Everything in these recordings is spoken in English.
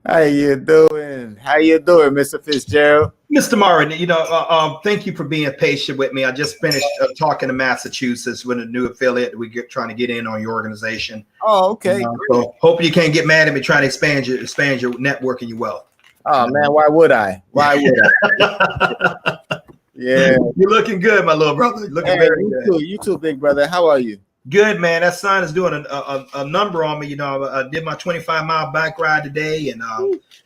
How you doing? How you doing, Mr. Fitzgerald? Mr. Martin, thank you for being patient with me. I just finished talking to Massachusetts with a new affiliate trying to get in on your organization. Oh, okay. So hope you can't get mad at me trying to expand your network and your wealth. Oh man, why would I? Why would I? Yeah, you're looking good, my little brother. You're looking very good. You too, big brother. How are you? Good, man. That sign is doing a number on me. I did my 25-mile bike ride today, and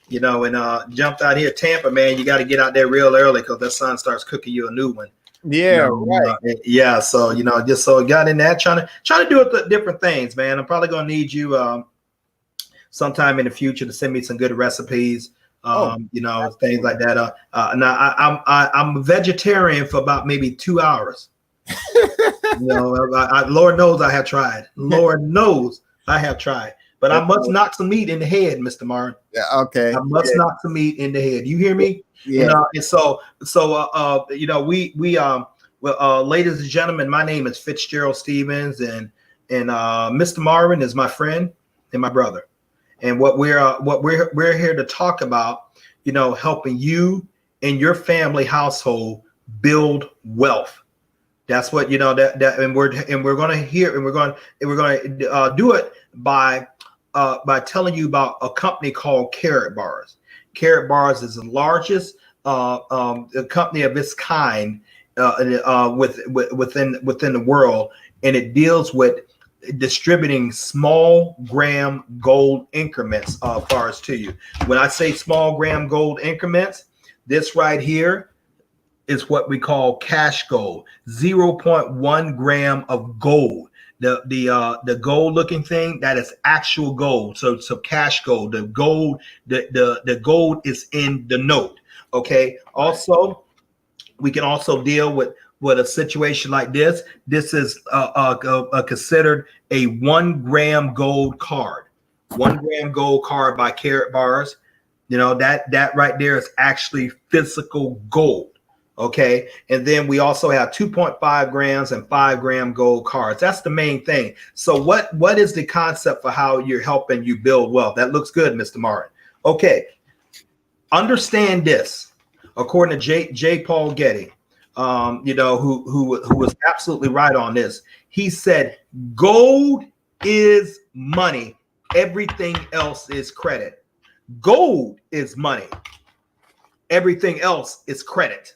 jumped out here, Tampa. Man, you got to get out there real early because that sun starts cooking you a new one. Yeah, right. Yeah, so just so I got in that trying to do different things, man. I'm probably gonna need you sometime in the future to send me some good recipes. Things like that. Now I'm a vegetarian for about maybe 2 hours. Lord knows I have tried. Lord knows I have tried. But I must knock some meat in the head, Mr. Martin. Yeah, okay. I must knock some meat in the head. You hear me? Yeah. Ladies and gentlemen, my name is Fitzgerald Stevens, and Mr. Marvin is my friend and my brother. And what we're here to talk about, helping you and your family household build wealth. That's what and we're going to do it by telling you about a company called Carrot Bars. Carrot Bars is the largest company of its kind within the world, and it deals with distributing small gram gold increments bars to you. When I say small gram gold increments, this right here is what we call cash gold, 0.1 gram of gold. The gold looking thing, that is actual gold. So cash gold. The gold, the gold is in the note. Okay. Also, we can also deal with a situation like this. This is considered a 1 gram gold card. 1 gram gold card by Carrot Bars. That right there is actually physical gold. Okay. And then we also have 2.5 grams and 5 gram gold cards. That's the main thing. So what is the concept for how you're helping you build wealth? That looks good, Mr. Martin. Okay. Understand this. According to J. Paul Getty, who was absolutely right on this. He said, gold is money. Everything else is credit. Gold is money. Everything else is credit.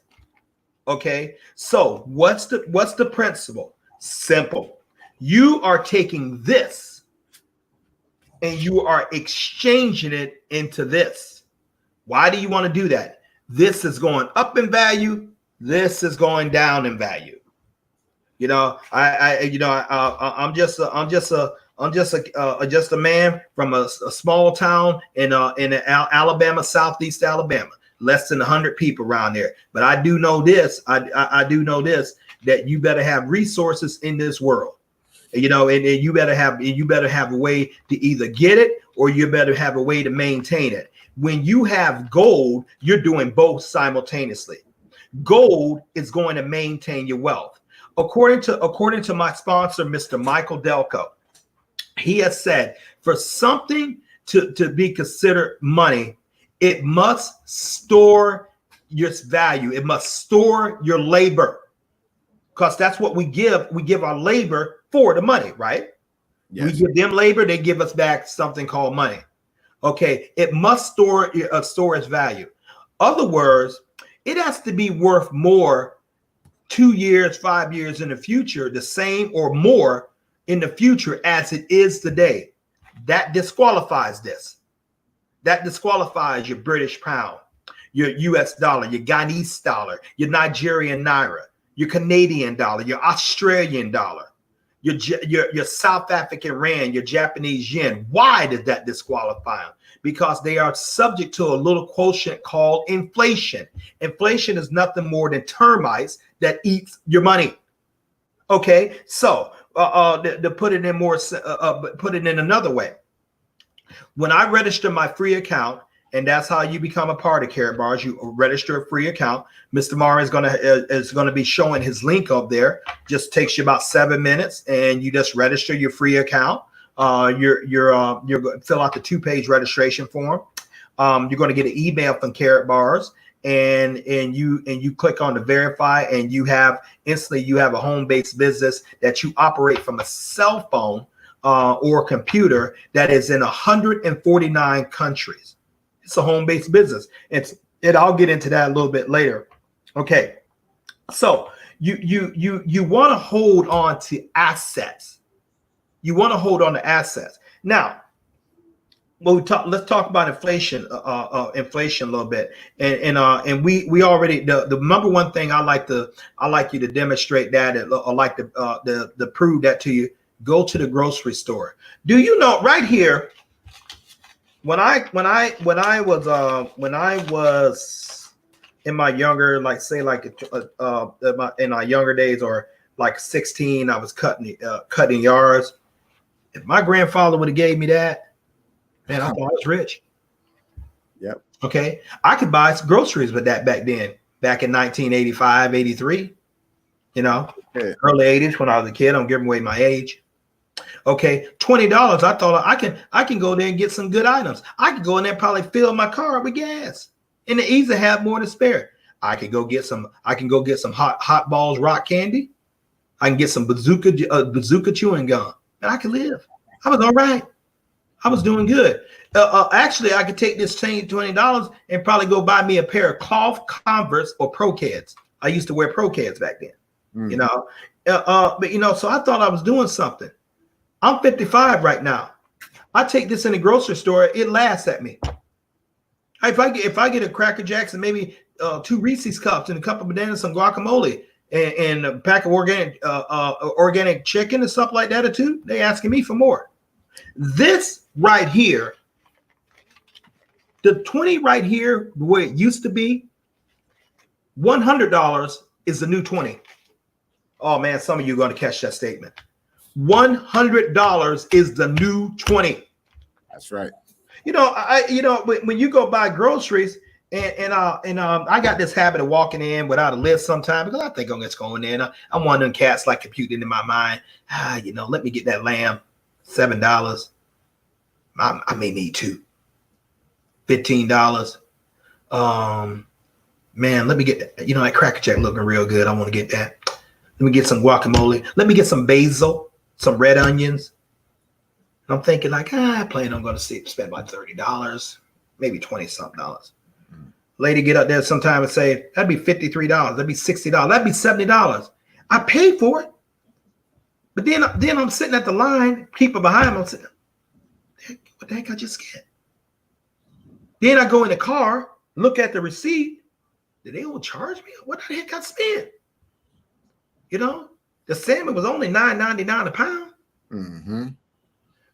Okay, so what's the principle? Simple. You are taking this and you are exchanging it into this. Why do you want to do that? This is going up in value. This is going down in value. I'm just a man from a small town in Alabama, southeast Alabama. Less than 100 people around there. But I do know this. I do know this, that you better have resources in this world. And you better have a way to either get it or you better have a way to maintain it. When you have gold, you're doing both simultaneously. Gold is going to maintain your wealth. According to my sponsor, Mr. Michael Delco, he has said for something to be considered money, it must store your value. It must store your labor, because that's what we give. We give our labor for the money, right? Yes. We give them labor. They give us back something called money. Okay. It must store its value. Other words, it has to be worth more 2 years, 5 years in the future, the same or more in the future as it is today. That disqualifies this. That disqualifies your British pound, your US dollar, your Guyanese dollar, your Nigerian naira, your Canadian dollar, your Australian dollar, your South African rand, your Japanese yen. Why does that disqualify them? Because they are subject to a little quotient called inflation. Inflation is nothing more than termites that eats your money. Okay, so to put it in another way. When I register my free account, and that's how you become a part of Carrot Bars, you register a free account. Mr. Mara is gonna be showing his link up there. Just takes you about 7 minutes, and you just register your free account. You're going to fill out the 2-page registration form. You're going to get an email from Carrot Bars, and you click on to verify, and you have instantly a home-based business that you operate from a cell phone or computer that is in 149 countries. It's a home-based business. And I'll get into that a little bit later. Okay, so you want to hold on to assets. You want to hold on to assets. Now, let's talk about inflation. Inflation a little bit, and we already the number one thing I like you to demonstrate that, or like to prove that to you. Go to the grocery store. Do you know right here? When I was in my younger, like say like in my younger days, or like 16, I was cutting yards. If my grandfather would have gave me that, man, I thought I was rich. Yep. Okay. I could buy groceries with that back then, back in 1985, 83, you know, early 80s when I was a kid. I'm giving away my age. Okay. $20. I thought I can go there and get some good items. I could go in there and probably fill my car with gas, and it easily have more to spare. I can go get some hot balls, rock candy. I can get some bazooka chewing gum, and I can live. I was all right. I was doing good. Actually, I could take this $20 and probably go buy me a pair of cloth Converse or Pro-Keds. I used to wear Pro-Keds back then, you know. But you know, so I thought I was doing something. I'm 55 right now. I take this in the grocery store, it laughs at me. If I get a Cracker Jacks and maybe 2 Reese's cups and a couple of bananas, some guacamole, and a pack of organic chicken and stuff like that or 2, they asking me for more. This right here, the 20 right here, the way it used to be, $100 is the new 20. Oh man, some of you are going to catch that statement. $100 is the new 20. That's right. You know, when you go buy groceries, and I got this habit of walking in without a list sometimes, because I think I'm just going in. I'm one of them cats like computing in my mind. You know, let me get that lamb, $7. I may need 2. $15. Man, let me get that. You know, that Cracker Jack looking real good. I want to get that. Let me get some guacamole. Let me get some basil, some red onions. And I'm thinking like, I plan on going to spend about $30, maybe 20-something dollars. Lady get up there sometime and say, that'd be $53, that'd be $60, that'd be $70. I paid for it. But then I'm sitting at the line, people behind me, I'm saying, what the heck I just get? Then I go in the car, look at the receipt. Did they all charge me? What the heck I spent? You know, the salmon was only $9.99 a pound. Mm-hmm.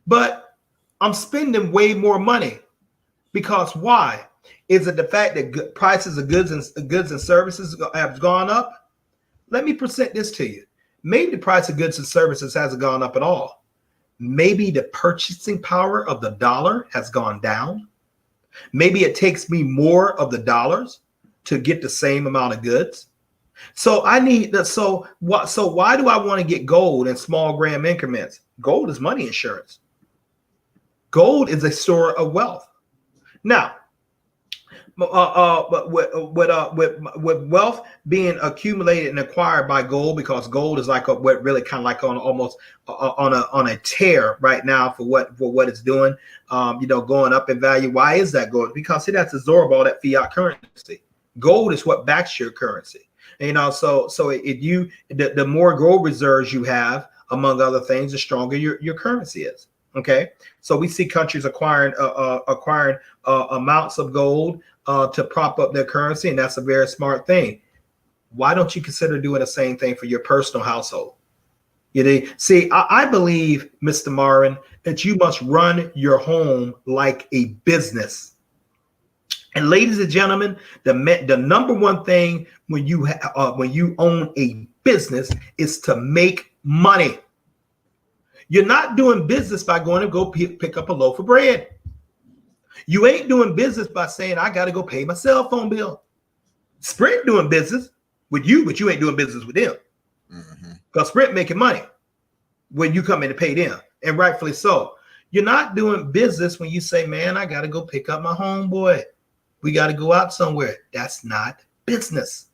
But I'm spending way more money. Because why? Is it the fact that prices of goods and services have gone up? Let me present this to you. Maybe the price of goods and services hasn't gone up at all. Maybe the purchasing power of the dollar has gone down. Maybe it takes me more of the dollars to get the same amount of goods. So why do I want to get gold in small gram increments? Gold is money insurance. Gold is a store of wealth. Now, but with wealth being accumulated and acquired by gold, because gold is like what really kind of like on a tear right now for what it's doing, you know, going up in value. Why is that gold? Because it has to absorb all that fiat currency. Gold is what backs your currency. And, you know, so the more gold reserves you have, among other things, the stronger your currency is. Okay, so we see countries acquiring amounts of gold to prop up their currency, and that's a very smart thing. Why don't you consider doing the same thing for your personal household? You know, see, I believe, Mr. Marin, that you must run your home like a business. And ladies and gentlemen, the number one thing when you own a business is to make money. You're not doing business by going to go pick up a loaf of bread. You ain't doing business by saying, I got to go pay my cell phone bill. Sprint doing business with you, but you ain't doing business with them. Because Sprint making money when you come in to pay them. and rightfully so. You're not doing business when you say, man, I got to go pick up my homeboy. We got to go out somewhere. That's not business.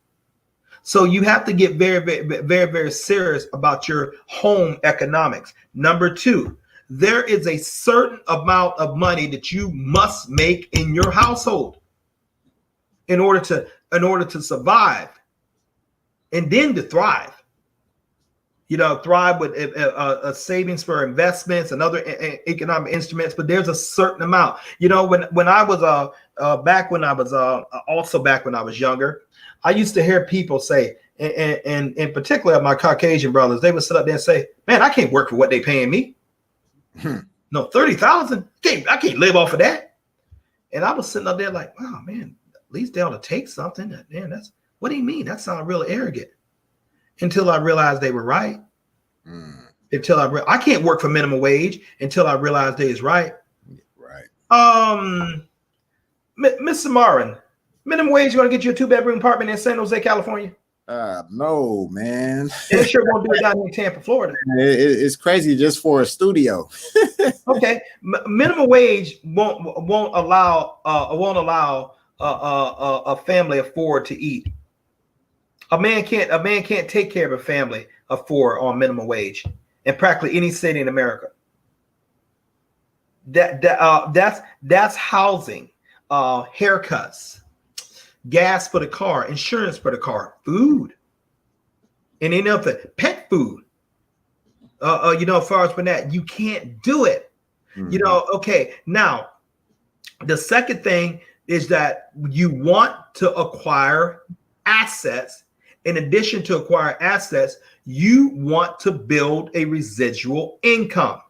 So you have to get very, very, very, very serious about your home economics. Number two, there is a certain amount of money that you must make in your household in order to survive and then to thrive. You know, thrive with a savings for investments and other economic instruments. But there's a certain amount. You know, when I was back when I was younger, I used to hear people say, and in particular my Caucasian brothers, they would sit up there and say, "Man, I can't work for what they paying me. No, 30,000. I can't live off of that." And I was sitting up there like, "Wow, man, at least they ought to take something." Man, that's what do you mean? That sounds real arrogant. Until I realized they were right. Until I can't work for minimum wage until I realized they is right. Right. Miss Samarin, minimum wage, you want to get you a 2-bedroom apartment in San Jose, California? No, man. They sure won't do it down in Tampa, Florida. It's crazy just for a studio. Okay, minimum wage won't allow a family afford to eat. A man can't take care of a family of 4 on minimum wage in practically any city in America. That's housing, haircuts, gas for the car, insurance for the car, food, and any other pet food. You know, as far as for that, you can't do it. You know, okay. Now, the second thing is that you want to acquire assets. In addition to acquire assets, you want to build a residual income.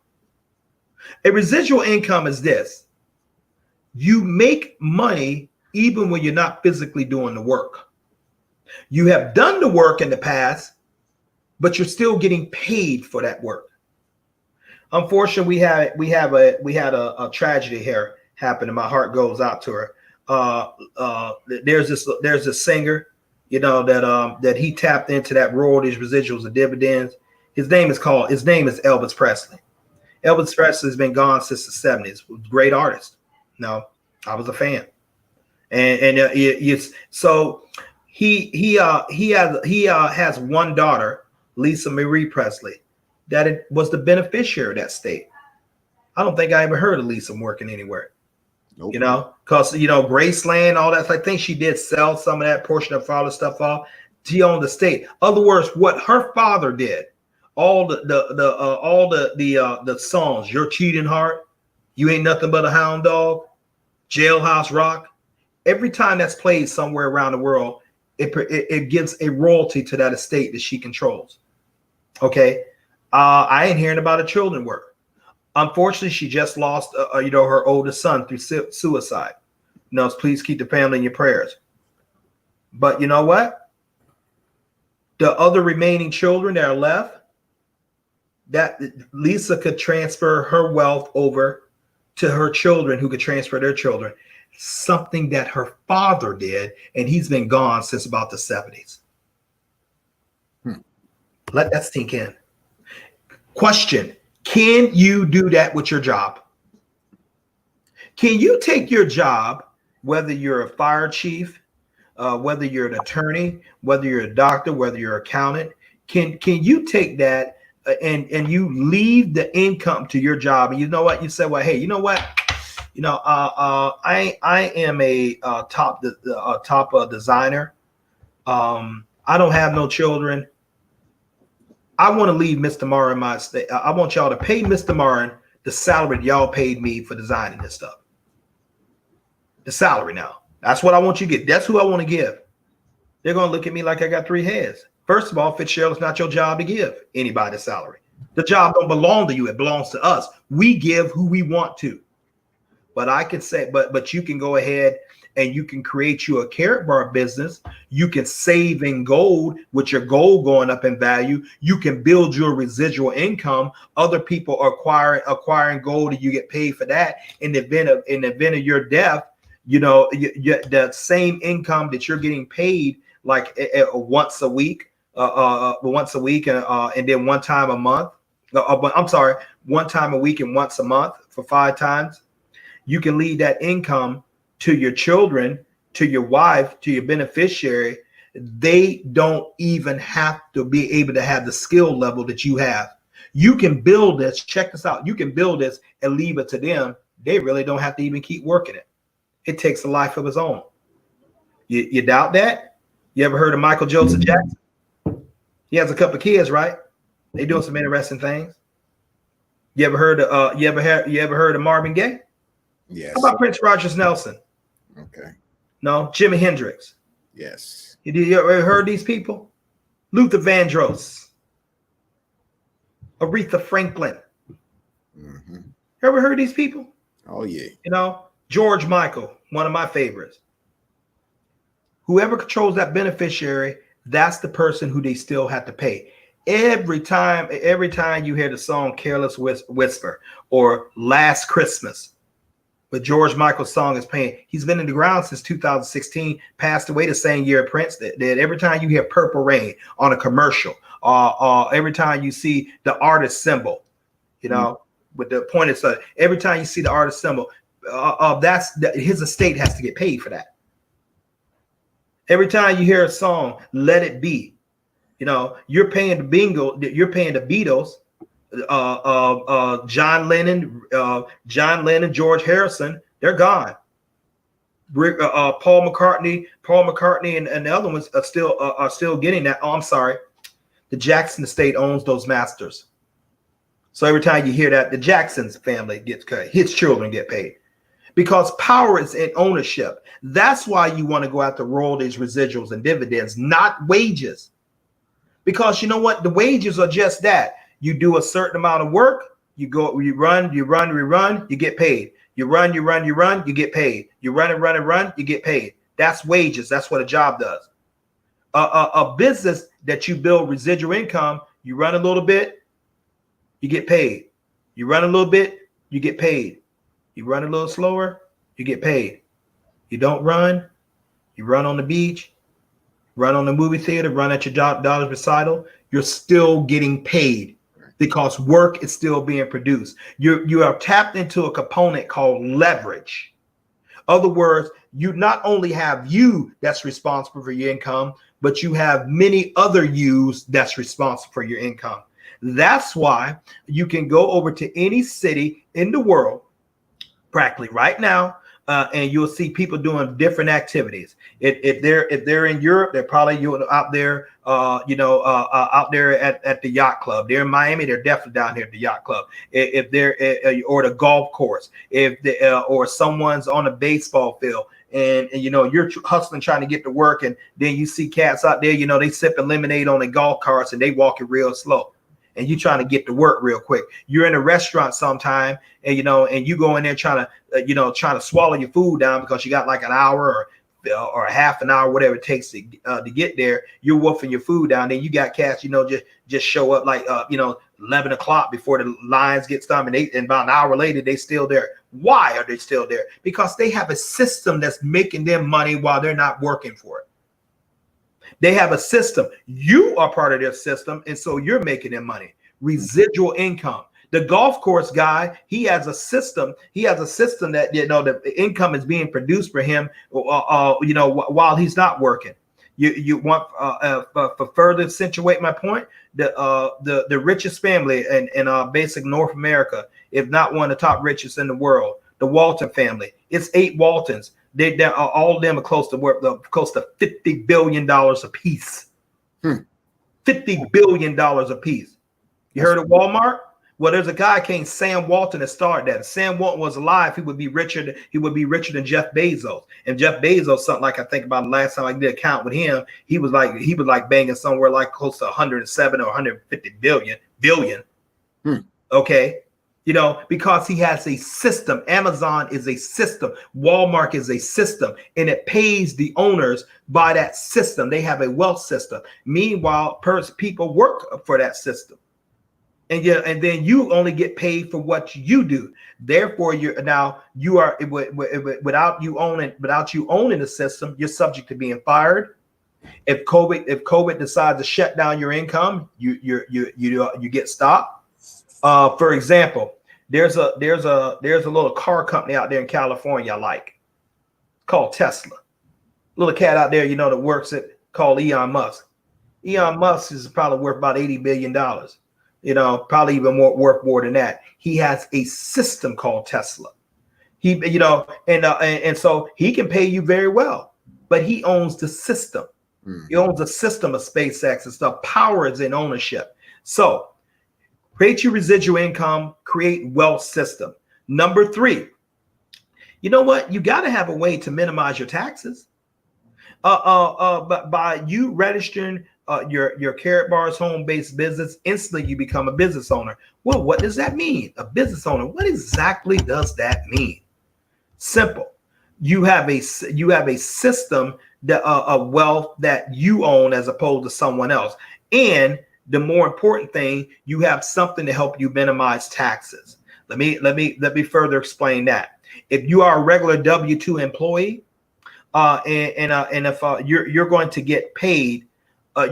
A residual income is this. You make money even when you're not physically doing the work. You have done the work in the past, but you're still getting paid for that work. Unfortunately, we had a tragedy here happen, and my heart goes out to her. There's this singer, you know, that he tapped into that royalties, residuals, and dividends. His name is Elvis Presley. Elvis Presley has been gone since the 70s. Great artist. No, I was a fan, so he has one daughter, Lisa Marie Presley, that was the beneficiary of that estate. I don't think I ever heard of Lisa working anywhere. Nope. You know, because, you know, Graceland, all that. I think she did sell some of that portion of father's stuff off. She owned the estate. Other words, what her father did, all the songs, Your Cheating Heart, You Ain't Nothing But a Hound Dog, Jailhouse Rock. Every time that's played somewhere around the world, it gives a royalty to that estate that she controls. Okay, I ain't hearing about her children work. Unfortunately, she just lost, her oldest son through suicide. You know, please keep the family in your prayers. But you know what? The other remaining children that are left, that Lisa could transfer her wealth over to her children, who could transfer their children. Something that her father did, and he's been gone since about the 70s. Let that sink in. Question. Can you do that with your job? Can you take your job, whether you're a fire chief, whether you're an attorney, whether you're a doctor, whether you're an accountant, can you take that and you leave the income to your job? And you know what? You say, well, hey, you know what? You know, I am a top designer. I don't have no children. I want to leave Mr. Marin in my state. I want y'all to pay Mr. Marin the salary y'all paid me for designing this stuff. The salary now. That's what I want you to get. That's who I want to give. They're going to look at me like I got 3 heads. First of all, Fitzgerald, it's not your job to give anybody a salary. The job don't belong to you. It belongs to us. We give who we want to. But I can say, but you can go ahead and you can create you a carrot bar business. You can save in gold with your gold going up in value. You can build your residual income. Other people are acquiring gold, and you get paid for that. In the event of your death, you know, the same income that you're getting paid like once a week, and then one time a month. I'm sorry, 1 time a week and once a month for 5 times. You can leave that income to your children, to your wife, to your beneficiary. They don't even have to be able to have the skill level that you have. You can build this. Check this out. You can build this and leave it to them. They really don't have to even keep working it. It takes a life of its own. You doubt that? You ever heard of Michael Joseph Jackson? He has a couple of kids, right? They doing some interesting things. You ever heard of you ever heard of Marvin Gaye? Yes. How about Prince Rogers Nelson? Okay. No, Jimi Hendrix. Yes. You ever heard these people? Luther Vandross, Aretha Franklin. Mm-hmm. Ever heard these people? Oh yeah. You know, George Michael, one of my favorites. Whoever controls that beneficiary, that's the person who they still have to pay. Every time you hear the song Careless Whisper or Last Christmas, but George Michael's song is playing. He's been in the ground since 2016, passed away the same year Prince did. Every time you hear Purple Rain on a commercial, every time you see the artist symbol, you know, with the point is, every time you see the artist symbol, his estate has to get paid for that. Every time you hear a song, Let It Be, you know, you're paying the Beatles, John Lennon, George Harrison, they're gone. Paul McCartney, and the other ones are still getting that. Oh, I'm sorry, the Jackson estate owns those masters. So every time you hear that, the Jackson's family gets paid, his children get paid. Because power is in ownership. That's why you want to go after royalties, residuals, and dividends, not wages. Because you know what? The wages are just that. You do a certain amount of work, you run, you get paid. You run, you get paid. You run, you get paid. That's wages. That's what a job does. A business that you build residual income, you run a little bit, you get paid. You run a little bit, you get paid. You run a little slower, you get paid. You don't run, you run on the beach, run on the movie theater, run at your daughter's recital, you're still getting paid because work is still being produced. You are tapped into a component called leverage. Other words, you not only have you that's responsible for your income, but you have many other yous that's responsible for your income. That's why you can go over to any city in the world practically right now, and you'll see people doing different activities. If they're in Europe, they're probably out there, out there at the yacht club. They're in Miami, they're definitely down here at the yacht club. If they're or the golf course, or someone's on a baseball field, and you know you're hustling trying to get to work, and then you see cats out there, you know, they sipping lemonade on their golf carts and they walking real slow. And you trying to get to work real quick. You're in a restaurant sometime, and you know, and you go in there trying to swallow your food down because you got like an hour or a half an hour, whatever it takes to get there. You're wolfing your food down. Then you got cats, you know, just show up like 11 o'clock before the lines get started, and about an hour later they still there. Why are they still there? Because they have a system that's making them money while they're not working for it. They have a system. You are part of their system, and so you're making them money. Residual income. The golf course guy, he has a system. He has a system that, you know, the income is being produced for him, while he's not working. You want for further accentuate my point, the richest family in basic North America, if not one of the top richest in the world, the Walton family. It's 8 Waltons. They all of them are close to $50 billion a piece. $50 billion a piece. You heard of Walmart? Well, there's a guy named Sam Walton that started that. If Sam Walton was alive, he would be richer. He would be richer than Jeff Bezos. And Jeff Bezos, something like I think about the last time I did a count with him, he was like banging somewhere like close to 107 or 150 billion. Okay. You know, because he has a system. Amazon is a system. Walmart is a system, and it pays the owners by that system. They have a wealth system. Meanwhile, people work for that system, and then you only get paid for what you do. Therefore, without you owning the system, you're subject to being fired. If COVID decides to shut down your income, you get stopped. For example, there's a little car company out there in California I like, called Tesla. Little cat out there, that works it, called Elon Musk. Elon Musk is probably worth about $80 billion. Probably even worth more than that. He has a system called Tesla. And so he can pay you very well, but he owns the system. He owns the system of SpaceX and stuff. Power is in ownership. So create your residual income, create wealth system. Number 3, you know what? You got to have a way to minimize your taxes. But by you registering your Carrot Bars home-based business, instantly you become a business owner. Well, what does that mean? A business owner. What exactly does that mean? Simple. You have a system that of wealth that you own as opposed to someone else. And the more important thing, you have something to help you minimize taxes. Let me further explain that. If you are a regular W-2 employee, and if you're going to get paid,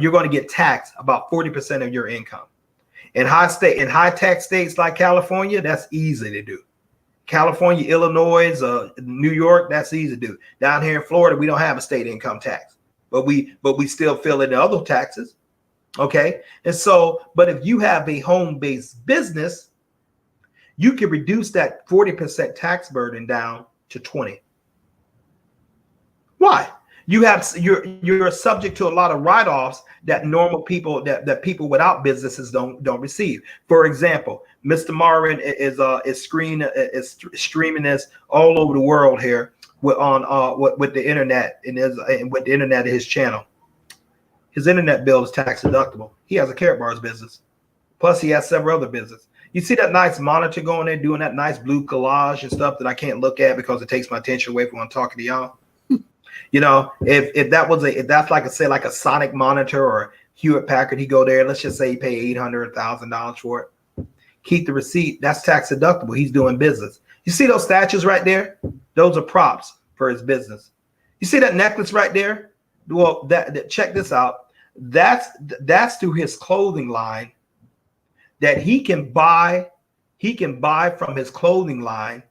you're going to get taxed about 40% of your income. In high tax states like California, that's easy to do. California, Illinois, New York, that's easy to do. Down here in Florida, we don't have a state income tax, but we still fill in the other taxes. Okay. And so, but if you have a home-based business, you can reduce that 40% tax burden down to 20. Why? You're subject to a lot of write-offs that normal people that people without businesses don't receive. For example, Mr. Marvin is streaming this all over the world here with the internet and with the internet of his channel. His internet bill is tax deductible. He has a Carrot Bars business. Plus he has several other businesses. You see that nice monitor going there doing that nice blue collage and stuff that I can't look at because it takes my attention away from when I'm talking to y'all. If that's like a Sonic monitor or a Hewlett Packard, he go there. Let's just say he pay $800, $1,000 for it. Keep the receipt. That's tax deductible. He's doing business. You see those statues right there? Those are props for his business. You see that necklace right there? Well, check this out. That's through his clothing line that he can buy. He can buy from his clothing line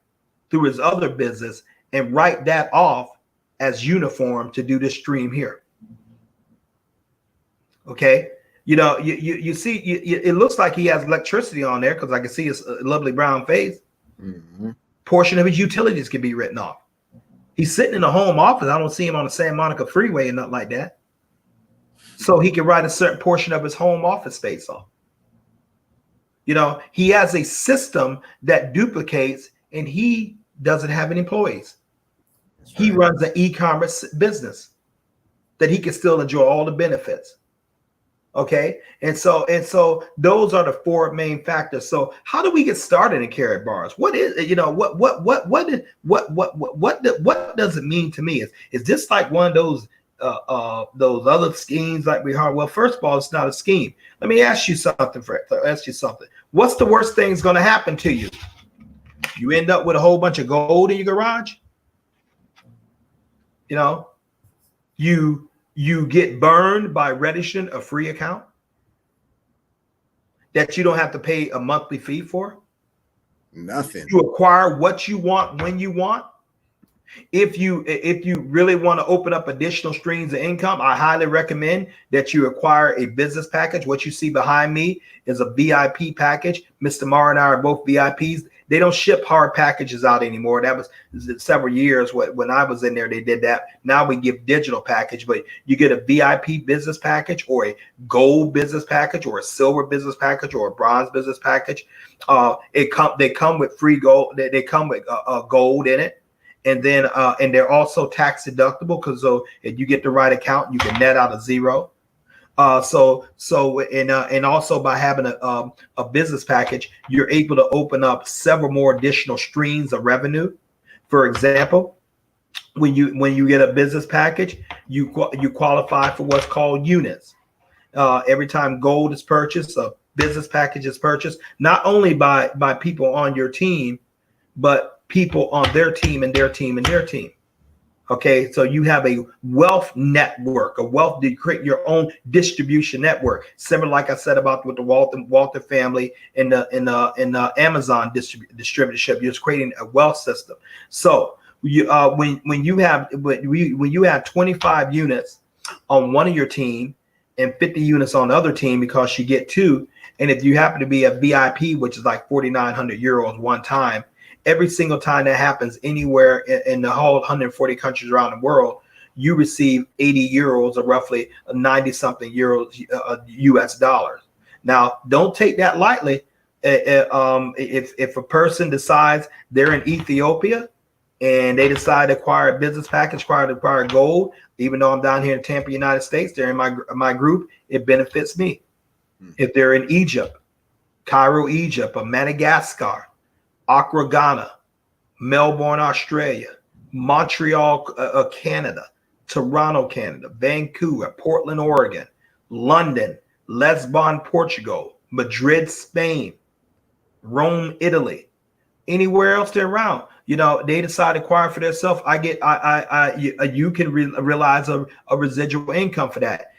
through his other business and write that off as uniform to do this stream here. Okay. You see, it looks like he has electricity on there because I can see his lovely brown face. Mm-hmm. Portion of his utilities can be written off. He's sitting in a home office. I don't see him on the Santa Monica freeway and nothing like that. So he can write a certain portion of his home office space off. He has a system that duplicates, and he doesn't have any employees. Right. He runs an e-commerce business that he can still enjoy all the benefits. Okay. And so those are the 4 main factors. So how do we get started in Carrot Bars? What is, what does it mean to me? Is this like one of those other schemes like we heard? Well, first of all, it's not a scheme. Let me ask you something, Fred. What's the worst thing that's going to happen to you? You end up with a whole bunch of gold in your garage. You get burned by registering a free account that you don't have to pay a monthly fee for. Nothing. You acquire what you want when you want. If you really want to open up additional streams of income, I highly recommend that you acquire a business package. What you see behind me is a VIP package. Mr. Mar and I are both VIPs. They don't ship hard packages out anymore. That was several years when I was in there, they did that. Now we give digital package, but you get a VIP business package or a gold business package or a silver business package or a bronze business package. They come with free gold. They come with gold in it. And then and they're also tax deductible because if you get the right account, you can net out a zero. And also by having a business package, you're able to open up several more additional streams of revenue. For example, when you get a business package, you qualify for what's called units. Every time gold is purchased, a business package is purchased, not only by people on your team, but people on their team and their team and their team. Okay, so you have a wealth network, you create your own distribution network, similar like I said about with the Walter family and the Amazon distributorship. You're just creating a wealth system. So you when you have 25 units on one of your team and 50 units on the other team, because you get two, and if you happen to be a VIP, which is like 4,900 euros one time. Every single time that happens anywhere in the whole 140 countries around the world, you receive 80 euros, or roughly 90 something euros, US dollars. Now, don't take that lightly. If a person decides they're in Ethiopia and they decide to acquire a business package, acquire gold, even though I'm down here in Tampa, United States, they're in my group, it benefits me. If they're in Egypt, Cairo, Egypt, or Madagascar, Accra, Ghana, Melbourne, Australia, Montreal, Canada, Toronto, Canada, Vancouver, Portland, Oregon, London, Lisbon, Portugal, Madrid, Spain, Rome, Italy, anywhere else they're around. They decide to acquire for themselves. You can realize a residual income for that,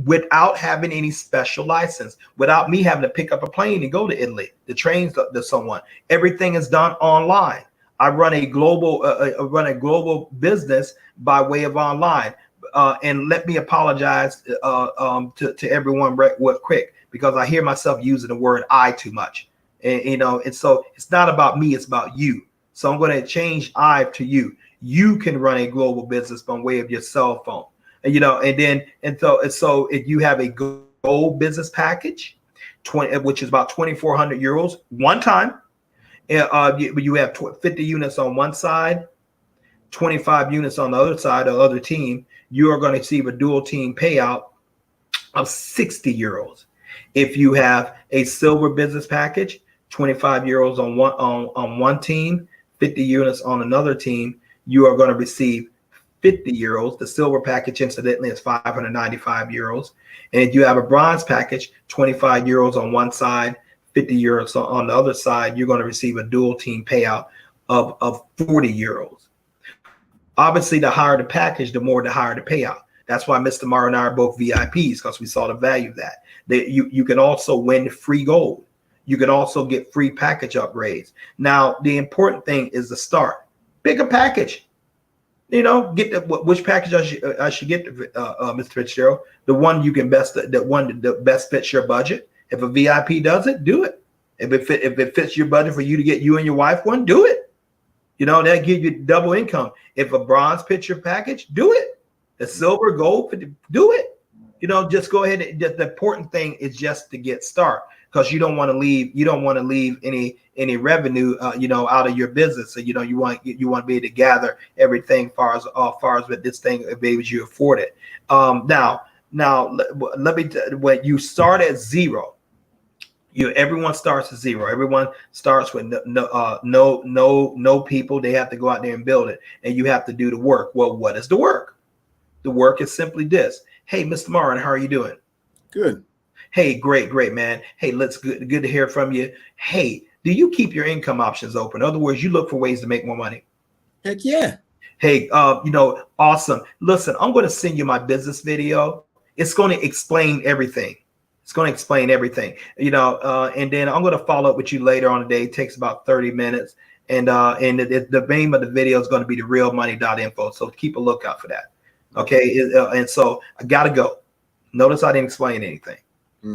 without having any special license, without me having to pick up a plane and go to Italy, the trains to someone. Everything is done online. I run a global business by way of online. And let me apologize to everyone real quick, because I hear myself using the word "I" too much. And so it's not about me, it's about you. So I'm going to change "I" to you. You can run a global business by way of your cell phone. So if you have a gold business package, which is about 2,400 euros one time, you have 50 units on one side, 25 units on the other side, the other team, you are going to receive a dual team payout of 60 euros. If you have a silver business package, 25 euros on one team, 50 units on another team, you are going to receive 50 euros. The silver package, incidentally, is 595 euros. And if you have a bronze package, 25 euros on one side, 50 euros on the other side, you're going to receive a dual team payout of 40 euros. Obviously, the higher the package, the more the higher the payout. That's why Mr. Morrow and I are both VIPs, because we saw the value of that. You can also win free gold. You can also get free package upgrades. Now, the important thing is the start. Pick a package. Get which package I should get, Mr. Fitzgerald. The one you can the best fits your budget. If a VIP does it, do it. If it fits your budget for you to get you and your wife one, do it. That gives you double income. If a bronze fits your package, do it. The silver, gold, do it. Just go ahead. The important thing is just to get started, because you don't want to leave any revenue out of your business. So you want to be able to gather everything far as with this thing, as you afford it. Now let me when you start at zero, everyone starts at zero. Everyone starts with no people. They have to go out there and build it, and you have to do the work. Well, what is the work? The work is simply this. Hey, Mr. Martin, how are you doing? Good. Hey, great, man. Hey, good to hear from you. Hey, do you keep your income options open? In other words, you look for ways to make more money. Heck yeah. Hey, awesome. Listen, I'm going to send you my business video. It's going to explain everything. And then I'm going to follow up with you later on today. It takes about 30 minutes. And the name of the video is going to be therealmoney.info. So keep a lookout for that. Okay. And so I got to go. Notice I didn't explain anything.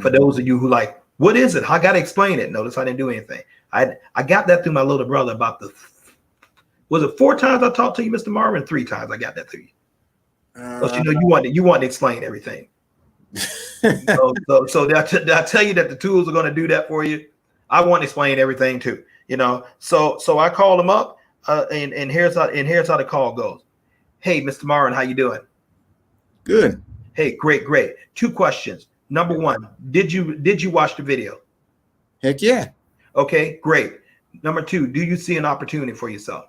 For those of you who like, what is it? I got to explain it. Notice I didn't do anything. I got that through my little brother about was it 4 times I talked to you, Mr. Marvin? 3 times I got that through you. Because you want to explain everything. So did I tell you that the tools are going to do that for you? I want to explain everything too. So I called him up, and here's how the call goes. Hey, Mr. Marvin, how you doing? Good. Hey, great. 2 questions. Number 1, did you watch the video? Heck yeah. Okay, great. Number 2, do you see an opportunity for yourself?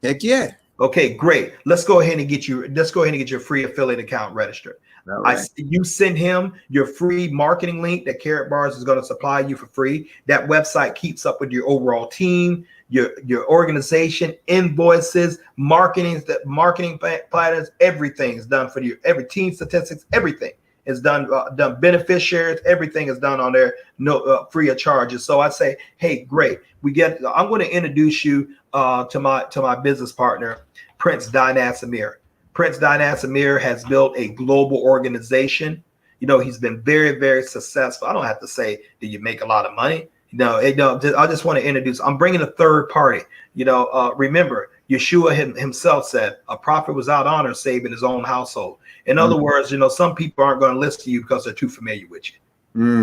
Heck yeah. Okay, great. Let's go ahead and get your free affiliate account registered. Right. You send him your free marketing link that Carrot Bars is going to supply you for free. That website keeps up with your overall team, your organization, invoices, marketing planners, everything is done for you. Every team statistics, everything is done. Done beneficiaries, everything is done on there, no free of charges. So I say, hey, great. I'm going to introduce you to my business partner, Prince Dinaz Amir. Prince Dinaz Amir has built a global organization. He's been very, very successful. I don't have to say, do you make a lot of money? I just want to introduce. I'm bringing a third party. Remember, Yeshua himself said, a prophet was out honor saving his own household. In other words, some people aren't going to listen to you because they're too familiar with you.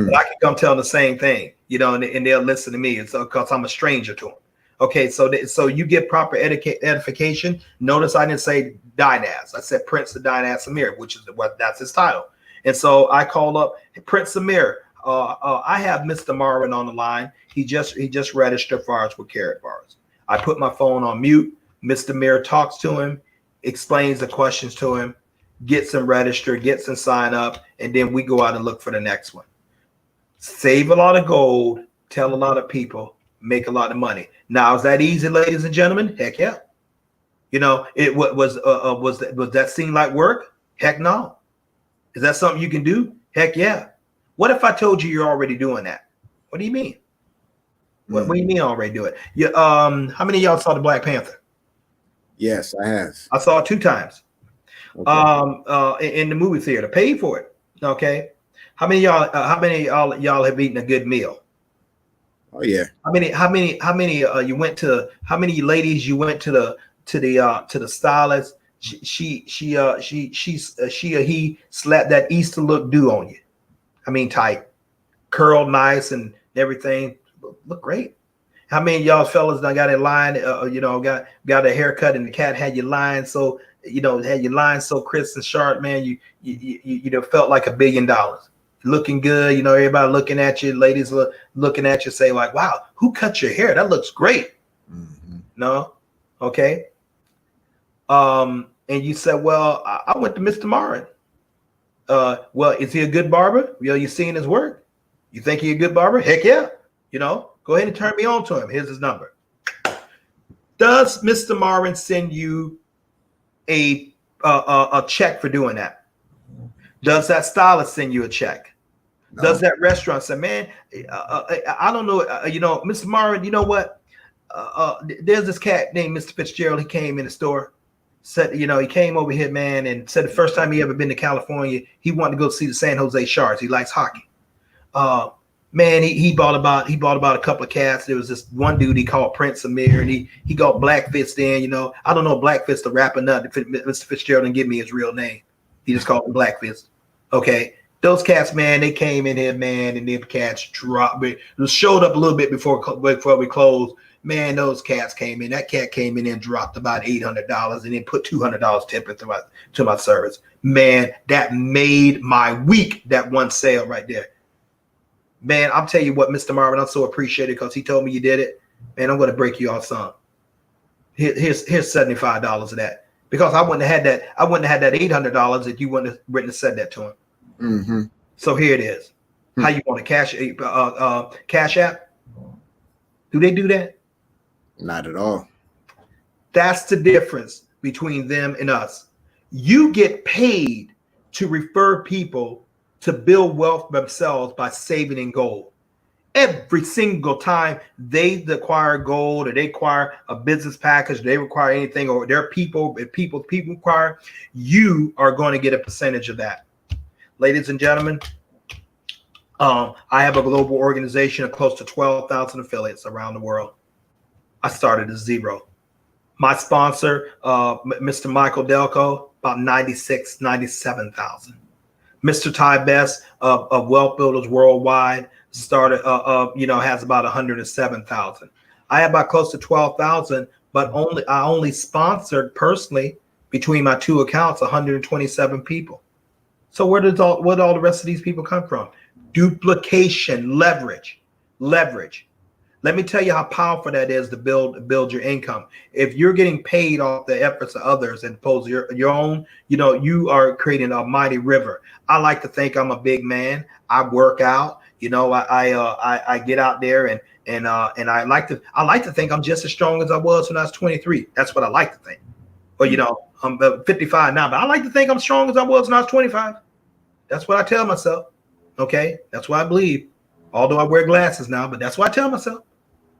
But I can come tell them the same thing, and they'll listen to me. It's because I'm a stranger to them. Okay, so you get proper edification. Notice I didn't say Dinaz. I said Prince of Dinaz Amir, which is that's his title. And so I call up Prince Amir. I have Mr. Marvin on the line. He just registered for us with Carrot Bars. I put my phone on mute. Mr. Amir talks to him, explains the questions to him, gets him registered, gets him sign up, and then we go out and look for the next one. Save a lot of gold, tell a lot of people, make a lot of money. Now, is that easy, ladies and gentlemen? Heck yeah. It was that seem like work? Heck no. Is that something you can do? Heck yeah. What if I told you you're already doing that? What do you mean? What do you mean already do it? How many of y'all saw the Black Panther? Yes, I have. I saw it 2 times. Okay. In the movie theater, paid for it. Okay. How many of y'all have eaten a good meal? Oh yeah. How many you went to? How many ladies you went to the stylist? She or he slapped that Easter look do on you. I mean, tight, curled nice and everything. Look great. How many of y'all fellas done got a line? Got a haircut and the cat had your line so had your line so crisp and sharp, man. You felt like $1 billion. Looking good, everybody looking at you, ladies looking at you, say like, wow, who cut your hair? That looks great. Mm-hmm. No, okay. And you said, well, I went to Mr. Marvin. Well, is he a good barber? You seen his work? You think he a good barber? Heck yeah. Go ahead and turn me on to him. Here's his number. Does Mr. Marvin send you a check for doing that? Does that stylist send you a check? No. Does that restaurant say, man, I don't know, Mr. Marvin, you know what? There's this cat named Mr. Fitzgerald. He came in the store, said, he came over here, man, and said the first time he ever been to California, he wanted to go see the San Jose Sharks. He likes hockey. Man, he bought about a couple of cats. There was this one dude he called Prince Amir, and he got Blackfist in. I don't know Blackfist the rapper nut. Mr. Fitzgerald didn't give me his real name. He just called him Blackfist. Okay, those cats, man, they came in here, man, and them cats dropped. It showed up a little bit before we closed. Man, those cats came in. That cat came in and dropped about $800, and then put $200 tip to my service. Man, that made my week. That one sale right there. Man, I'll tell you what, Mr. Marvin, I'm so appreciated because he told me you did it. Man, I'm going to break you off some. Here's $75 of that. Because I wouldn't have had that $800 if you wouldn't have written and said that to him. Mm-hmm. So here it is. How you want to cash app? Do they do that? Not at all. That's the difference between them and us. You get paid to refer people to build wealth themselves by saving in gold. Every single time they acquire gold or they acquire a business package, they require anything, or their people require, you are going to get a percentage of that. Ladies and gentlemen, I have a global organization of close to 12,000 affiliates around the world. I started at 0. My sponsor, Mr. Michael Delco, about 97,000. Mr. Ty Best of Wealth Builders Worldwide started, has about 107,000. I have about close to 12,000, but I only sponsored personally between my 2 accounts 127 people. So where did all the rest of these people come from? Duplication, leverage. Let me tell you how powerful that is to build your income. If you're getting paid off the efforts of others and opposed to your own, you are creating a mighty river. I like to think I'm a big man. I work out. I get out there and I like to think I'm just as strong as I was when I was 23. That's what I like to think. Or I'm 55 now, but I like to think I'm strong as I was when I was 25. That's what I tell myself. Okay, that's what I believe. Although I wear glasses now, but that's what I tell myself.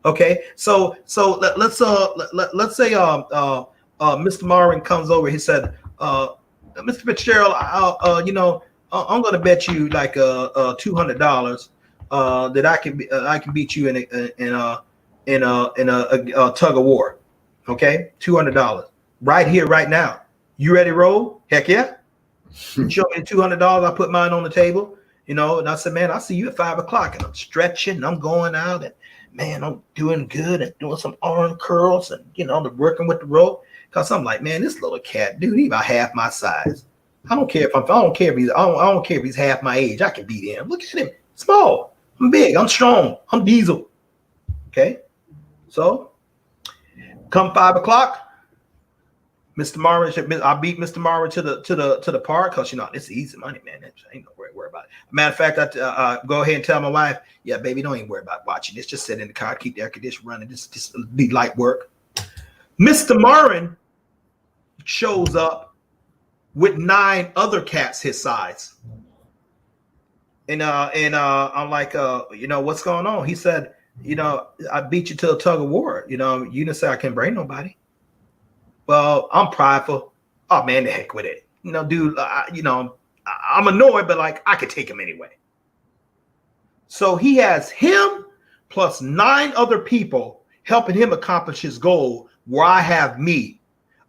Okay, so let's say Mr. Marvin comes over. He said, Mr. Fitzgerald, I'm going to bet you like $200 that I can beat you in a tug of war. Okay, $200 right here, right now. You ready to roll? Heck yeah. You show me $200. I put mine on the table. And I said, man, I see you at 5 o'clock, and I'm stretching, and I'm going out, and man, I'm doing good and doing some arm curls and, working with the rope. Cause I'm like, man, this little cat, dude, he's about half my size. I don't care if he's half my age. I can beat him. Look at him. Small. I'm big. I'm strong. I'm diesel. Okay. So come 5 o'clock, Mr. Marvin, I beat Mr. Marvin to the park because it's easy money, man. Ain't no worry about it. Matter of fact, I go ahead and tell my wife, yeah, baby, don't even worry about watching this. Just sit in the car, keep the air conditioner running. Just be light work. Mr. Marvin shows up with 9 other cats his size, and I'm like, what's going on? He said, I beat you to a tug of war. You didn't say I can't bring nobody. Well, I'm prideful. Oh man, the heck with it. Dude, I'm annoyed, but like I could take him anyway. So he has him plus 9 other people helping him accomplish his goal, where I have me.